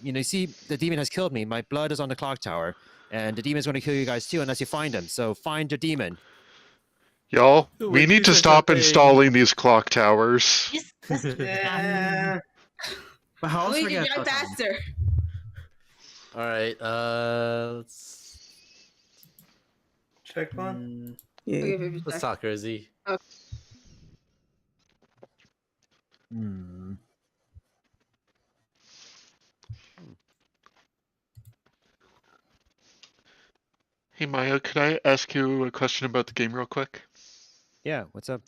You see the demon has killed me. My blood is on the clock tower, and the demon's going to kill you guys too unless you find him. So find your demon. Y'all, we need to stop installing these clock towers. Yeah. But how else we we can gonna drive tell them? faster. All right. Let's Check one. Yeah. Okay, maybe let's talk, Rosie. Hey Maya, could I ask you a question about the game real quick? Yeah, what's up?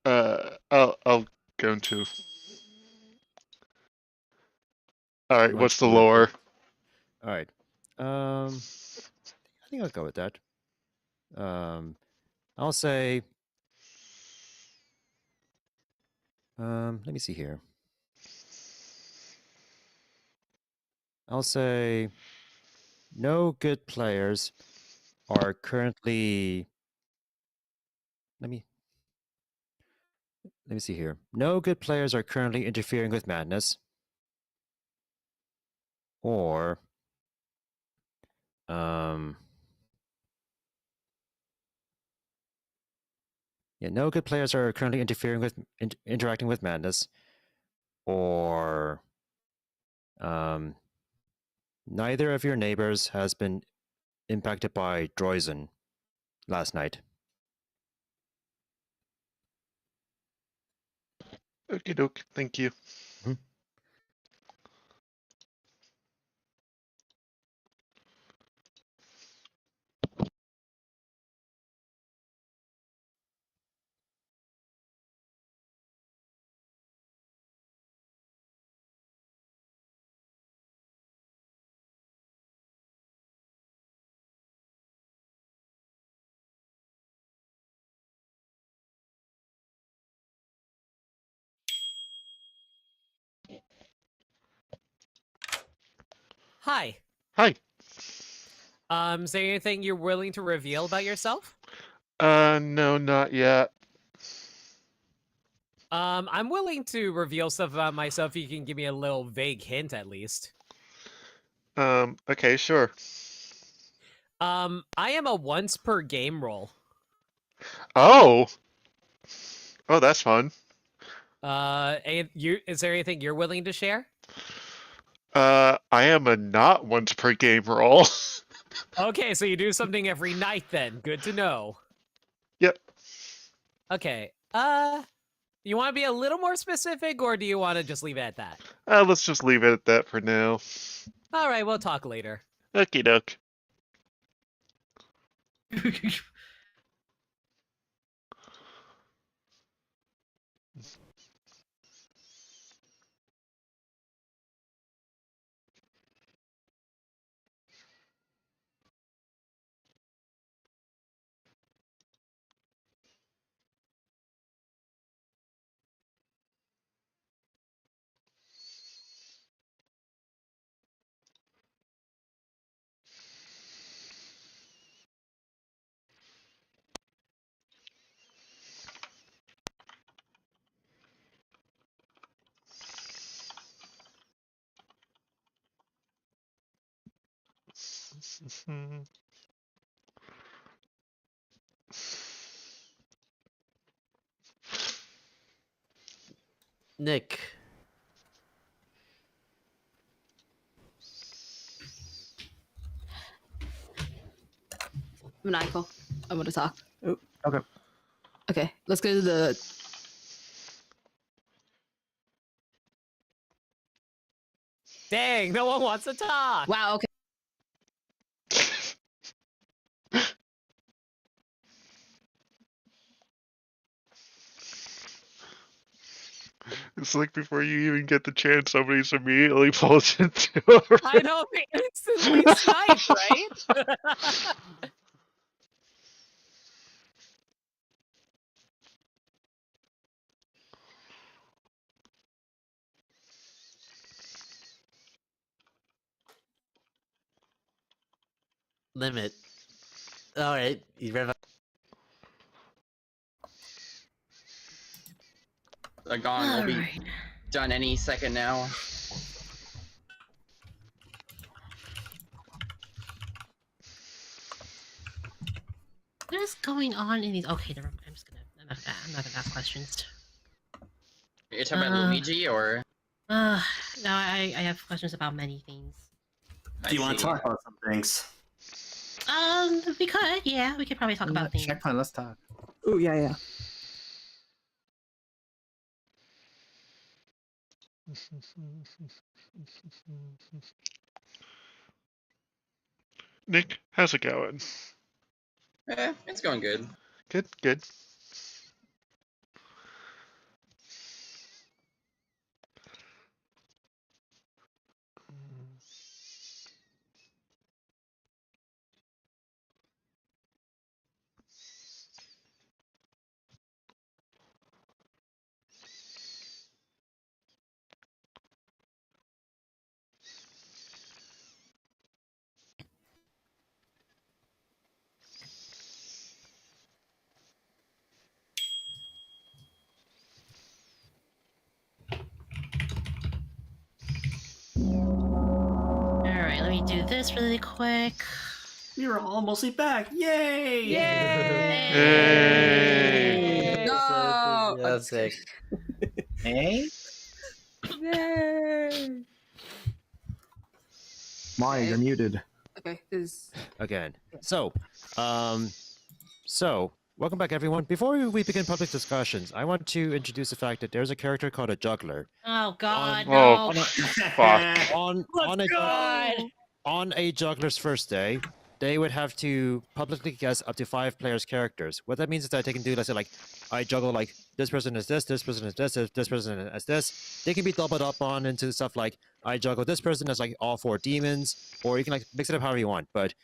I'll go into. All right, what's the lore? All right. I think I'll go with that. I'll say. Let me see here. I'll say no good players are currently. Let me see here. No good players are currently interfering with madness, or yeah, no good players are currently interfering with interacting with madness, or neither of your neighbors has been impacted by Droizen last night. Okie doke. Thank you. Hi. Hi. Is there anything you're willing to reveal about yourself? No, not yet. I'm willing to reveal stuff about myself. You can give me a little vague hint, at least. Okay, sure. I am a once per game roll. Oh, that's fun. And is there anything you're willing to share? I am a not once per game roll. Okay, so you do something every night then. Good to know. Yep. Okay. You want to be a little more specific, or do you want to just leave it at that? Let's just leave it at that for now. All right, we'll talk later. Okie doke. Nick. Maniacal. I want to talk. Oh. Okay. Okay, let's go to the. Dang, no one wants to talk. Wow. Okay. It's like before you even get the chance, somebody's immediately pulls into a I know, instantly snipe, right? Limit. Alright, you rev The gong will be done any second now. What is going on in these? Okay, never mind. I'm not gonna ask questions. You're talking about Luigi, or? No, I have questions about many things. Do you want to talk about some things? We could, yeah, we could probably talk about things. Checkpoint, let's talk. Oh yeah, yeah. Nick, how's it going? It's going good. Good, good. this really quick. You're all mostly back. Yay! Yay! No. That's sick. Hey? Yay. Maya, you're muted. Okay, this. Again. So, welcome back, everyone. Before we begin public discussions, I want to introduce the fact that there's a character called a juggler. Oh God, Oh, no! fuck. On a juggler's first day, they would have to publicly guess up to 5 players' characters. What that means is that they can do, let's say, like, I juggle like this person is this person is this person is this. They can be doubled up on into stuff like I juggle this person as like all 4 demons, or you can like mix it up however you want. But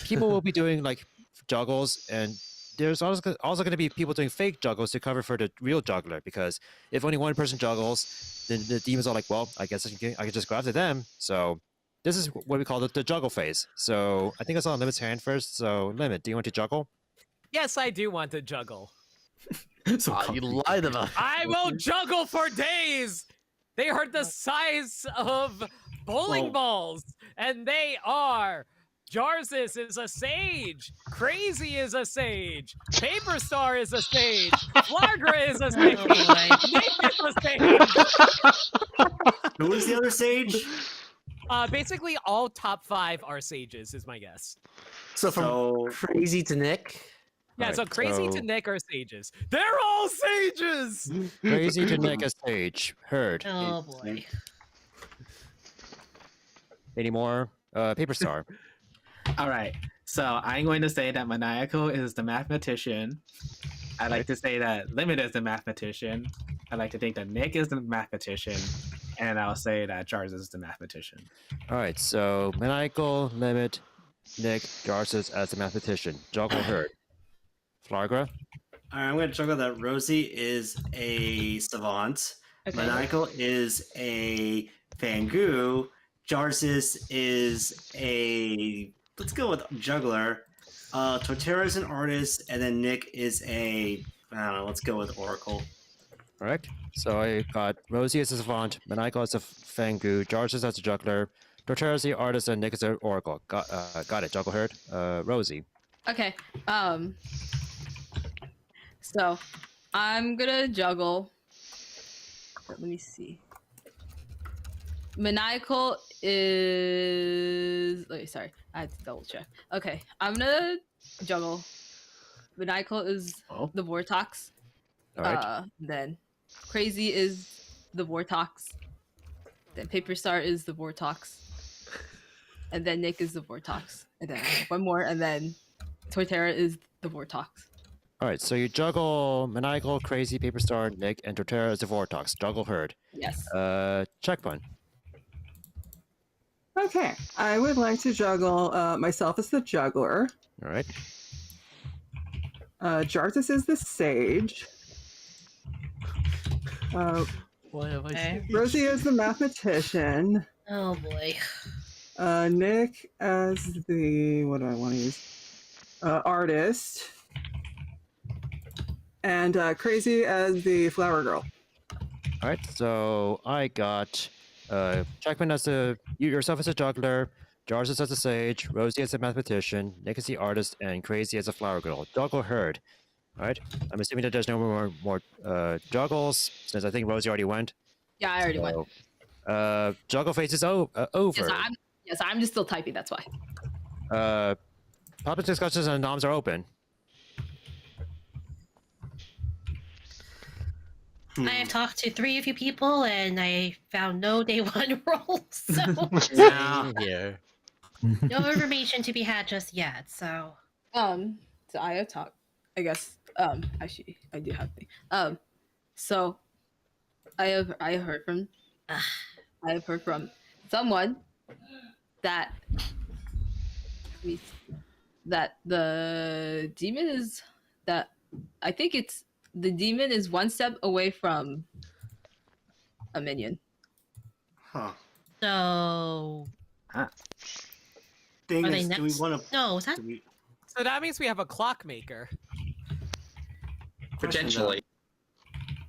people will be doing like juggles, and there's also going to be people doing fake juggles to cover for the real juggler, because if only one person juggles, then the demons are like, well, I guess I can just go after them. So this is what we call the juggle phase. So I think I saw Limit's hand first. So Limit, do you want to juggle? Yes, I do want to juggle. You lied about it. I will juggle for days. They are the size of bowling balls, and they are. Jarzus is a sage. Crazy is a sage. Paper Star is a sage. Flagra is a sage. Nick is a sage. Who is the other sage? Basically, all top 5 are sages, is my guess. So from Crazy to Nick. Yeah, so Crazy to Nick are sages. They're all sages! Crazy to Nick a sage. Heard. Oh boy. Any more? Paper Star. All right. So I'm going to say that Maniacal is the mathematician. I like to say that Limit is the mathematician. I like to think that Nick is the mathematician. And I'll say that Jarzus is the mathematician. All right, so Maniacal, Limit, Nick, Jarzus as the mathematician. Juggle Heard. Flagra? All right, I'm going to juggle that Rosie is a savant. Okay. Maniacal is a Fangu. Jarzus is a... Let's go with juggler. Torterra is an artist, and then Nick is a... I don't know, let's go with Oracle. Correct. So I got Rosie as a savant, Maniacal as a Fangu, Jarzus as a juggler, Torterra as the artist, and Nick as an oracle. Got it. Juggle Heard. Rosie. Okay. So I'm gonna juggle. Let me see. Maniacal is. Wait, sorry. I had to double check. Okay, I'm gonna juggle. Maniacal is the Vortox. All right. Then Crazy is the Vortox. Then Paper Star is the Vortox. And then Nick is the Vortox. And then one more, and then Torterra is the Vortox. All right, so you juggle Maniacal, Crazy, Paper Star, Nick, and Torterra as the Vortox. Juggle Heard. Yes. Checkpoint. Okay, I would like to juggle myself as the juggler. All right. Jarzus is the sage. Why have I seen Rosie is the mathematician. Oh boy. Nick as the what do I want to use? Artist. And Crazy as the flower girl. All right, so I got Checkman as yourself as a juggler, Jarzus as a sage, Rosie as a mathematician, Nick as the artist, and Crazy as a flower girl. Juggle Heard. All right, I'm assuming that there's no more juggles, since I think Rosie already went. Yeah, I already went. Juggle phase is over. Yes, I'm just still typing. That's why. Public discussions and noms are open. I have talked to 3 of you people, and I found no day 1 roles, so here? no information to be had just yet. So so I have talked. I guess. Actually, I do have things. So I have heard from. I have heard from someone that the demon is that I think it's the demon is 1 step away from a minion. Huh. So Thing are is, they do we next? want to... No, is that? So that means we have a clockmaker. Potentially.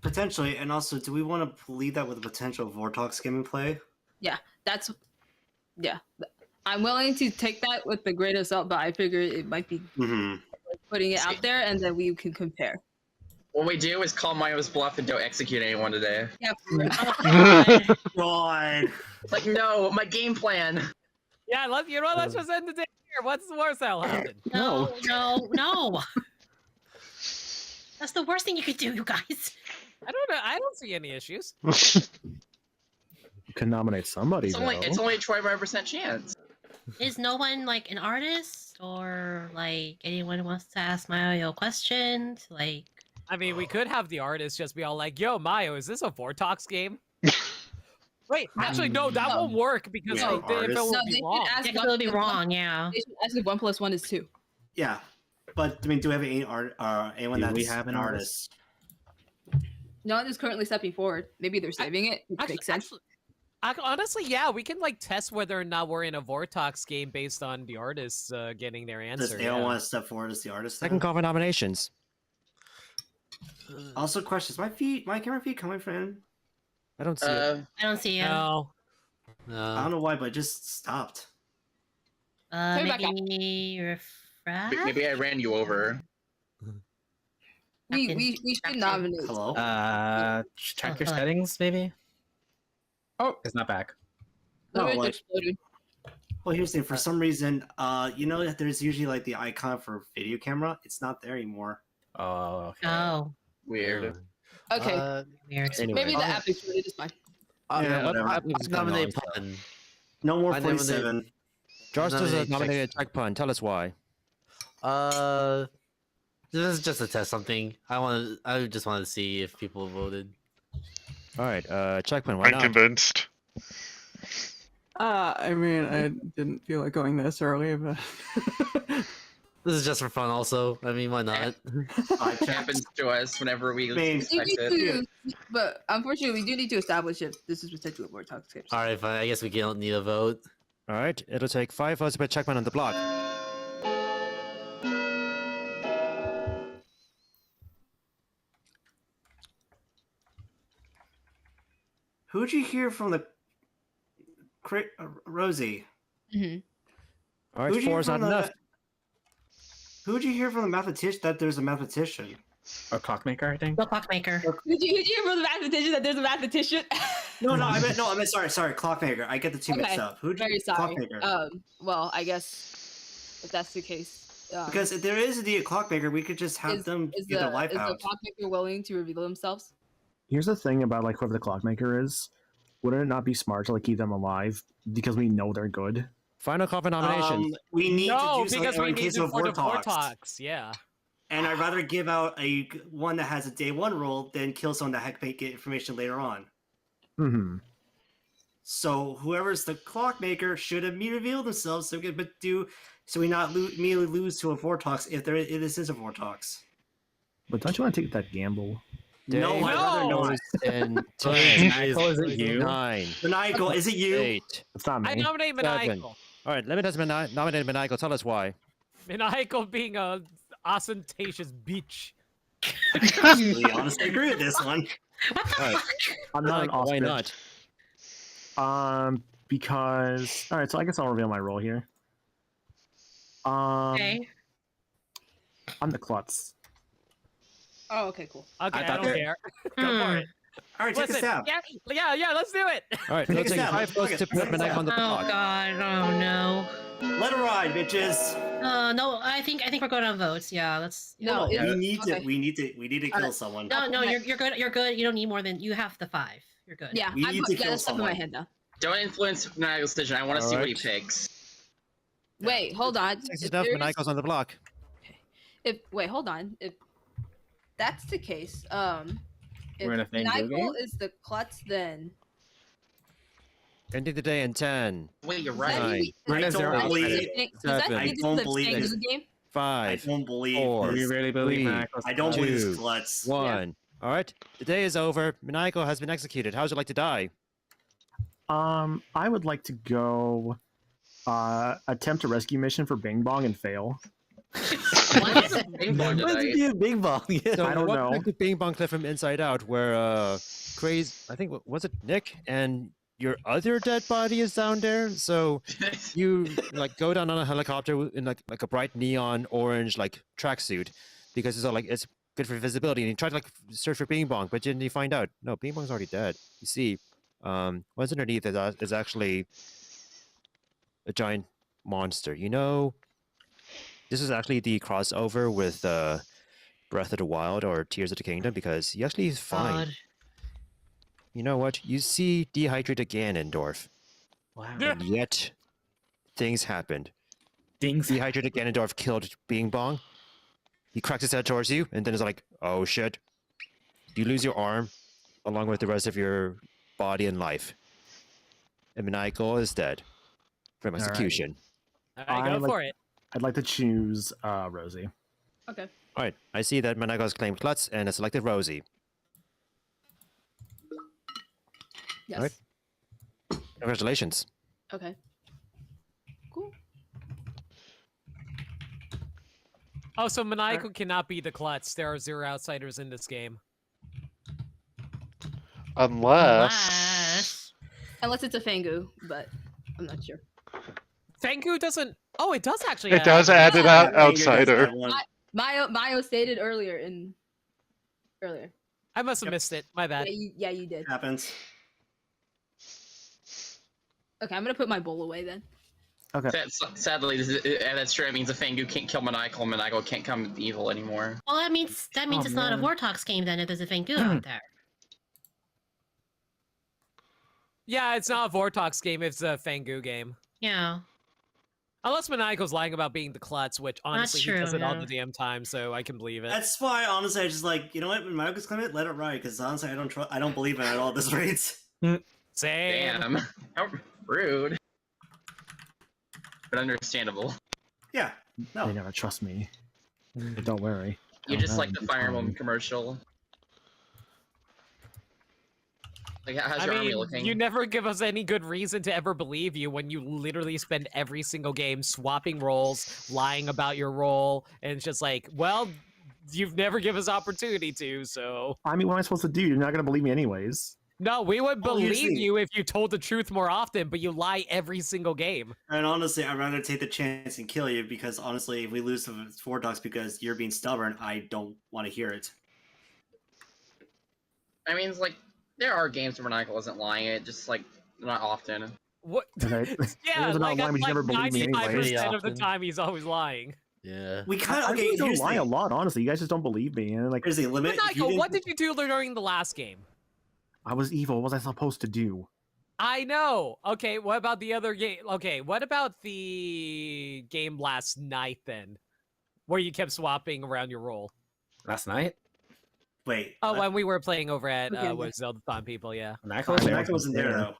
Potentially, and also, do we want to lead that with a potential Vortox gameplay? Yeah, that's. Yeah, I'm willing to take that with the grain of salt, but I figure it might be putting it out there, and then we can compare. What we do is call Mayo's bluff and don't execute anyone today. Yeah, for real. God. Like, no, my game plan. Yeah, let's just end the day here. What's the worst that'll happen? No. That's the worst thing you could do, you guys. I don't know. I don't see any issues. You can nominate somebody. It's only a 25% chance. Is no one like an artist or like anyone who wants to ask Mayo questions? Like, I mean, we could have the artist just be all like, "Yo, Mayo, is this a Vortox game?" Wait, actually, no, that won't work because Yeah, it will be wrong. it will be wrong. Yeah. They should ask if 1 + 1 is 2. Yeah, but I mean, do we have anyone Do that's we have an artist? No one is currently stepping forward. Maybe they're saving it. Which makes sense. Honestly, yeah, we can like test whether or not we're in a Vortox game based on the artists getting their answer. Does anyone want to step forward as the artist? Second call for nominations. Also, questions. My camera feed coming from. I don't see it. I don't see it. No. I don't know why, but it just stopped. Maybe refresh. Maybe I ran you over. We should nominate. Hello. Check your settings, maybe. Oh, it's not back. No, No, it like- exploded. Well, here's the thing. For some reason, you know that there's usually like the icon for video camera. It's not there anymore. Oh, okay. Oh, Weird. Okay. weird. Anyway. Maybe the app exploded. It's fine. Yeah, what whatever. I nominate Pun. No more I nominate- 47. Josh does a Nominate nominated check pun. Tell us why. This is just to test something. I just wanted to see if people voted. All right, check pun. Why I'm not? convinced. I mean, I didn't feel like going this early, but This is just for fun, also. I mean, why not? It happens to us whenever we mean- expect You it. need to, but unfortunately, we do need to establish if this is potentially a Vortox game. All right, fine. I guess we don't need a vote. All right, it'll take 5 votes to put checkman on the block. Who'd you hear from the Rosie? All right, Who'd you 4 hear is not from the- enough. Who'd you hear from the mathematician that there's a mathematician? A clockmaker, I think. No clockmaker. Did you hear from the mathematician that there's a mathematician? No, I meant sorry, clockmaker. I get the two mixed up. Who'd Very you sorry. clockmaker? Well, I guess if that's the case, Because if there is indeed a clockmaker, we could just have them is get the their life is the out. clockmaker willing to reveal themselves? Here's the thing about like whoever the clockmaker is. Wouldn't it not be smart to like keep them alive because we know they're good? Final call for nominations. We need No, to do because something we in need case it of for the Vortox. Vortox. Yeah. And I'd rather give out one that has a day one roll than kill someone that may get information later on. Mm-hmm. So whoever's the clockmaker should have revealed themselves so we not immediately lose to a Vortox if this is a Vortox. But don't you want to take that gamble? No, I'd rather No! know. And Maniacal, is it you? 9, Maniacal, is it you? 8. It's not I me. nominate 7. Maniacal. All right, let me just nominate Maniacal. Tell us why. Maniacal being a ostentatious bitch. Actually, honestly, I agree with this one. All right, I'm not an Maniacal, why ostrich. not? Because all right, so I guess I'll reveal my role here. Okay. I'm the klutz. Oh, okay, cool. Okay, I, thought don't that- care. Go for it. All right, take a Listen, stab. yeah, let's do it. All right, Take let's a take stab. 5 votes to put Maniacal on the Oh block. god. Oh no. Let her ride, bitches. No. I think we're going on votes. Yeah. Let's. No, we it's- need to. okay. We need to kill someone. No. You're good. You're good. You don't need more than you have the 5. You're good. Yeah, We need to kill that's up in my someone. head now. Don't influence Maniacal's decision. I want to see what he Alright. picks. Wait, hold on. 6 is If enough. there's- Maniacal's on the block. Wait, hold on. If that's the case, if We're in a thing, Nigel game? is the klutz, then Ending the day in 10, Wait, you're does right. that Nine. mean- We're in a I zero don't out believe credit. it. does that Seven. mean I this don't is a believe staying it. good game? I 5, don't believe Four. Do you this. really believe Three. Maniacal's I don't believe Two. this klutz. 1. All right, the day is over. Maniacal has been executed. How would you like to die? I would like to go attempt a rescue mission for Bing Bong and fail. Why is it Bing Bong Why does it tonight? be a big ball? Yeah. So I don't what know. like the Bing Bong clip from Inside Out, where Craze, I think was it Nick and your other dead body is down there. So you like go down on a helicopter in like a bright neon orange like tracksuit because it's all like it's good for visibility. And you try to like search for Bing Bong, but then you find out no, Bing Bong's already dead. You see, what's underneath is actually a giant monster. You know, this is actually the crossover with Breath of the Wild or Tears of the Kingdom because he actually is fine. God. You know what? You see dehydrated Ganondorf, Wow. and yet things happened. Things. Dehydrated Ganondorf killed Bing Bong. He cracks his head towards you, and then is like, "Oh shit!" You lose your arm, along with the rest of your body and life. And Maniacal is dead from All right. execution. All right, go for it. I'd like to choose Rosie. Okay. All right, I see that Maniacal has claimed Klutz and has selected Rosie. Yes. All right. Congratulations. Okay. Cool. Oh, so Maniacal cannot be the Klutz. There are 0 outsiders in this game. Unless Unless it's a Fangu, but I'm not sure. Fangu doesn't. Oh, it does actually. it does add it out outsider. Mayo stated earlier. I must have missed it. My bad. Yeah, you did. Happens. Okay, I'm gonna put my bowl away then. Okay. Sadly, that's true. It means the Fangu can't kill Maniacal, and Maniacal can't come evil anymore. Well, that means it's not a Vortox game then if there's a Fangu out there. Yeah, it's not a Vortox game. It's a Fangu game. Yeah. Unless Maniacal's lying about being the Klutz, which honestly true, he does it all yeah. the damn time, so I can believe it. That's why, honestly, I just like, you know what? When Michael's claiming it, let it ride, because honestly, I don't believe it at all at this rate. Same. Damn. How rude. But understandable. Yeah. No. They never trust me. But don't worry. You Don't just like have the to Fire Emblem time. commercial. Like, how's I your army mean, looking? you never give us any good reason to ever believe you when you literally spend every single game swapping roles, lying about your role, and it's just like, well, you've never given us opportunity to, so... I mean, what am I supposed to do? You're not going to believe me anyways. No, we would Well, believe usually- you if you told the truth more often, but you lie every single game. And honestly, I'd rather take the chance and kill you because honestly, if we lose to Vortox because you're being stubborn, I don't want to hear it. I mean, it's like, there are games where Maniacal isn't lying, it just, like, not often. What? Okay. Yeah, It was about like, lying, but you never believe me anyways. 95% of the Often. time he's always lying. Yeah. We kind I of really don't here's lie the a thing. lot, honestly. You guys just don't believe me. And like, Here's a limit. If you Maniacal, what didn't- did you do during the last game? I was evil. What was I supposed to do? I know. Okay, what about the other game? Okay, what about the game last night then? Where you kept swapping around your role? Last night? Wait. Oh, what? when we were playing over at Okay, with Zelda-thon people, yeah. Maniacal was there. Michael wasn't there though.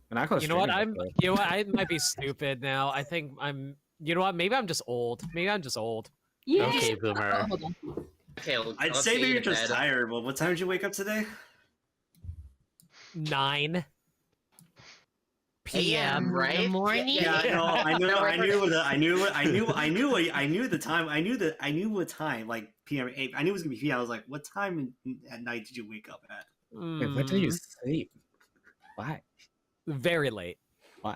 Maniacal was You know what? streaming You know what? I might be stupid now. I think I'm. You know what? Maybe I'm just old. Maybe I'm just old. Yeah. Okay, boomer. Oh, hold on. Okay, I'd let's say get maybe you you're to just bed. tired. Well, what time did you wake up today? 9 AM, p.m. right? In the morning? Yeah, no, I knew, No, I knew the time. I knew what time. Like PM. I knew it was gonna be PM. I was like, what time at night did you wake up at? Wait, when did you sleep? Why? Very late. Why?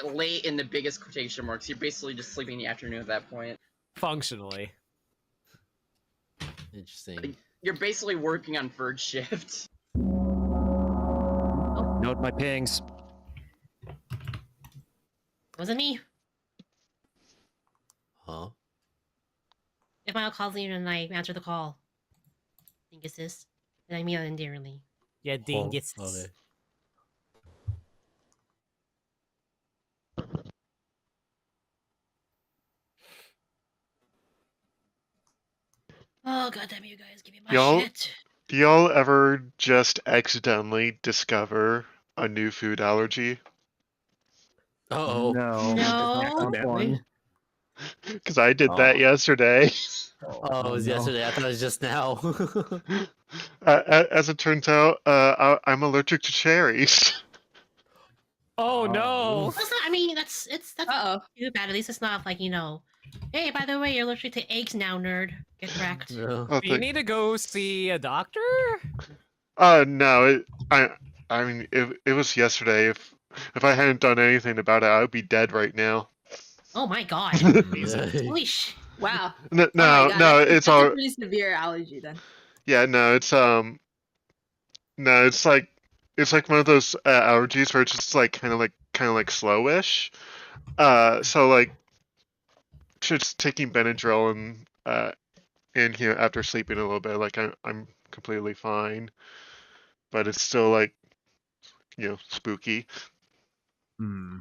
Late in the biggest quotation marks. You're basically just sleeping in the afternoon at that point. Functionally. Interesting. You're basically working on third shift. Note my pings. Wasn't me. Huh? If my calls you tonight, answer the call. Dinguses. And I mean that endearingly. Yeah, dingus. Oh, okay. Oh goddamn you guys, give me my Y'all- shit. Do y'all ever just accidentally discover a new food allergy? Uh-oh. No. No. That's not fun. Because I did that yesterday. Oh, it was yesterday. I thought it was just now. As it turns out, I'm allergic to cherries. Oh no! That's not, I mean, that's Uh-oh. not too bad. At least it's not like, you know, hey, by the way, you're allergic to eggs now, nerd. Get wrecked. No. Oh, Do you need to go see a doctor? no, I mean, it was yesterday. If I hadn't done anything about it, I would be dead right now. Oh my god. Holy sh! Wow. No, Oh my no, god, no, that's it's a all. pretty severe allergy then. Yeah, no, no, it's like one of those allergies where it's just like kind of like slowish. So like just taking Benadryl and after sleeping a little bit, like I'm completely fine, but it's still like spooky. Hmm.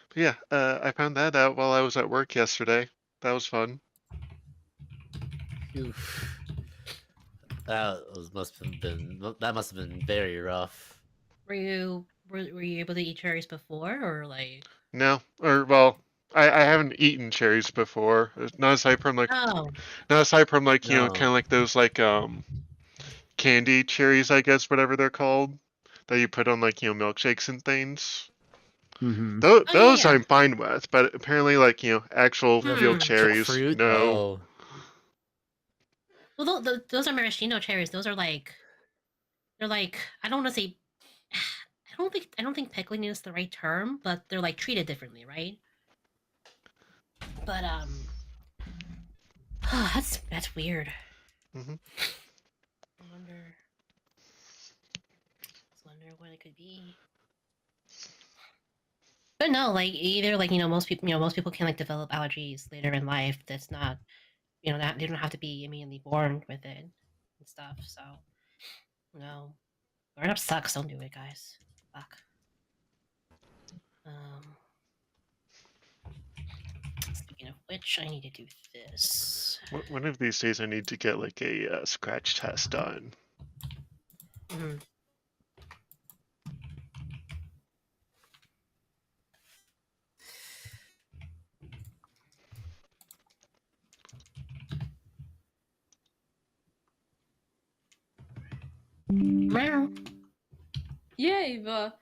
But yeah, I found that out while I was at work yesterday. That was fun. Oof. Must have been very rough. Were you able to eat cherries before, or like? No, or well, I haven't eaten cherries before. Not aside from like, Oh. not aside from like kind No. of like those like candy cherries, I guess, whatever they're called, that you put on like milkshakes and things. Mm-hmm. Those yeah. I'm fine with, but apparently like actual real Hmm. cherries, Fruit? no. Oh. Well, those are maraschino cherries. Those are like, they're like, I don't want to say, I don't think pickling is the right term, but they're like treated differently, right? But that's weird. Mm-hmm. I wonder what it could be. But no, like either like most people can like develop allergies later in life. That's not that they don't have to be immediately born with it and stuff. So no, growing up sucks. Don't do it, guys. Fuck. Speaking of which, I need to do this. One of these days, I need to get like a scratch test done. Mhm. Meow. Yeah, Eva.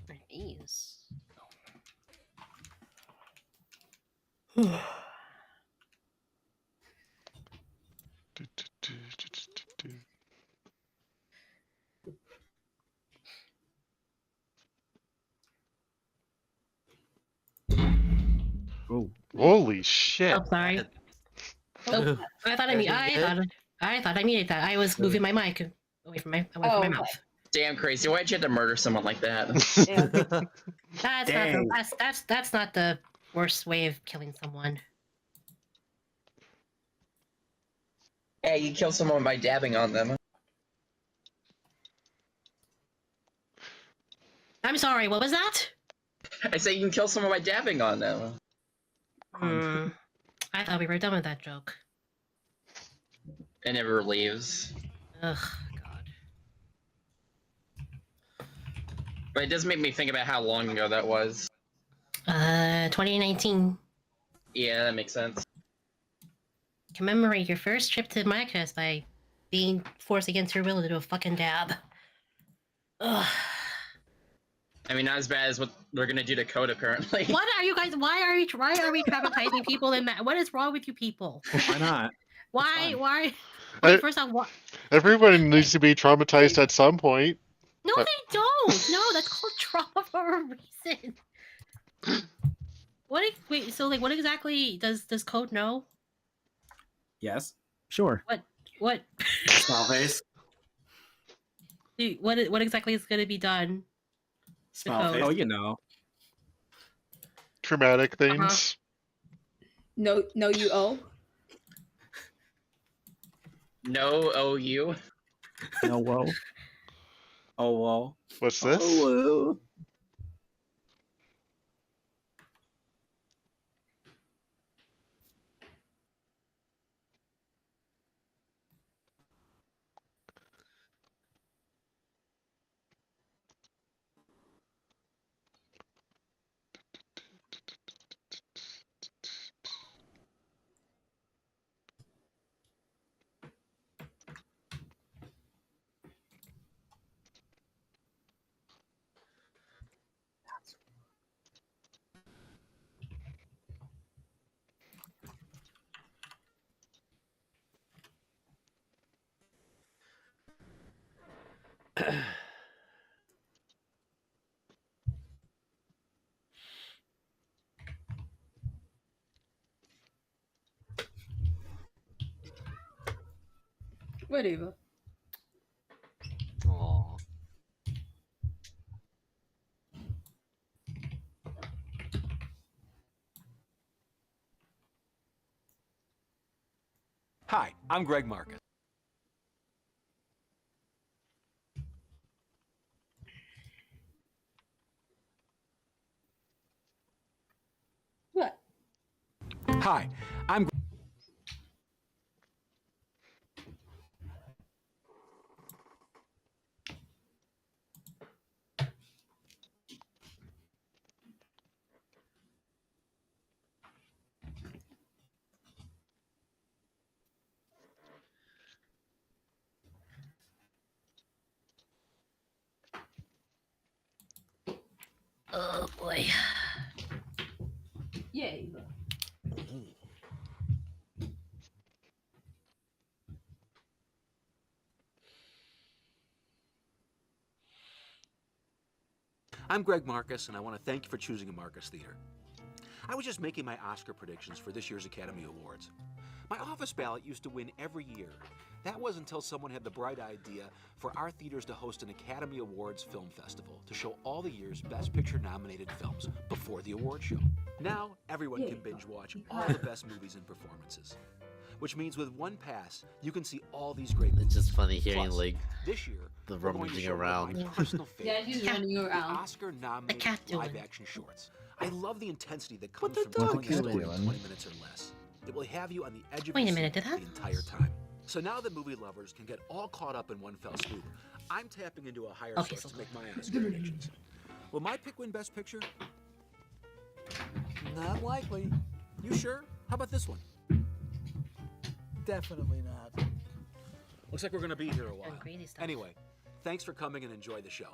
Where are these? Oh. Holy shit! Oh, sorry. Oh, I thought I thought I muted that. I was moving my mic away from my mouth. Damn crazy! Why'd you have to murder someone like that? That's not the worst way of killing someone. Yeah, you kill someone by dabbing on them. I'm sorry. What was that? I say you can kill someone by dabbing on them. I thought we were done with that joke. It never leaves. Ugh. But it does make me think about how long ago that was. 2019. Yeah, that makes sense. Commemorate your first trip to Minecraft by being forced against your will to do a fucking dab. Ugh. I mean, not as bad as what they're gonna do to Code, apparently. What are you guys? Why are we traumatizing people in that? What is wrong with you people? Why not? Why? Okay, first off, what? Everyone needs to be traumatized at some point. No, they don't. No, that's called trauma for a reason. Wait, so like, what exactly does Code know? Yes. Sure. What? Small face. What exactly is going to be done? Small face. Oh, you know. Traumatic things. No, you owe. No OU. No, whoa. Oh, whoa. What's this? Oh, Whatever. Aw. Hi, I'm Greg Marcus. What? Hi, I'm. Oh boy. Yeah, Eva. I'm Greg Marcus, and I want to thank you for choosing a Marcus Theater. I was just making my Oscar predictions for this year's Academy Awards. My office ballot used to win every year. That was until someone had the bright idea for our theaters to host an Academy Awards Film Festival to show all the year's Best Picture nominated films before the award show. Now, everyone can binge watch all the best movies and performances. Which means with one pass, you can see all these great movies. It's just funny hearing Plus, like this year, the we're going to rummaging show one of my around. personal Yeah, favorites, he's running the around. Oscar-nominated live-action shorts. I love the intensity that comes the from dog telling a story doing? in 20 minutes or less. It will have you on the edge of Wait your a minute, seat did that? the entire time. So now that movie lovers can get all caught up in one fell swoop, I'm tapping into a higher Okay, source so- to make my Oscar predictions. Will my pick win Best Picture? Not likely. You sure? How about this one? Definitely not. Looks like we're gonna be here a while. Greedy stuff. Anyway, thanks for coming and enjoy the show.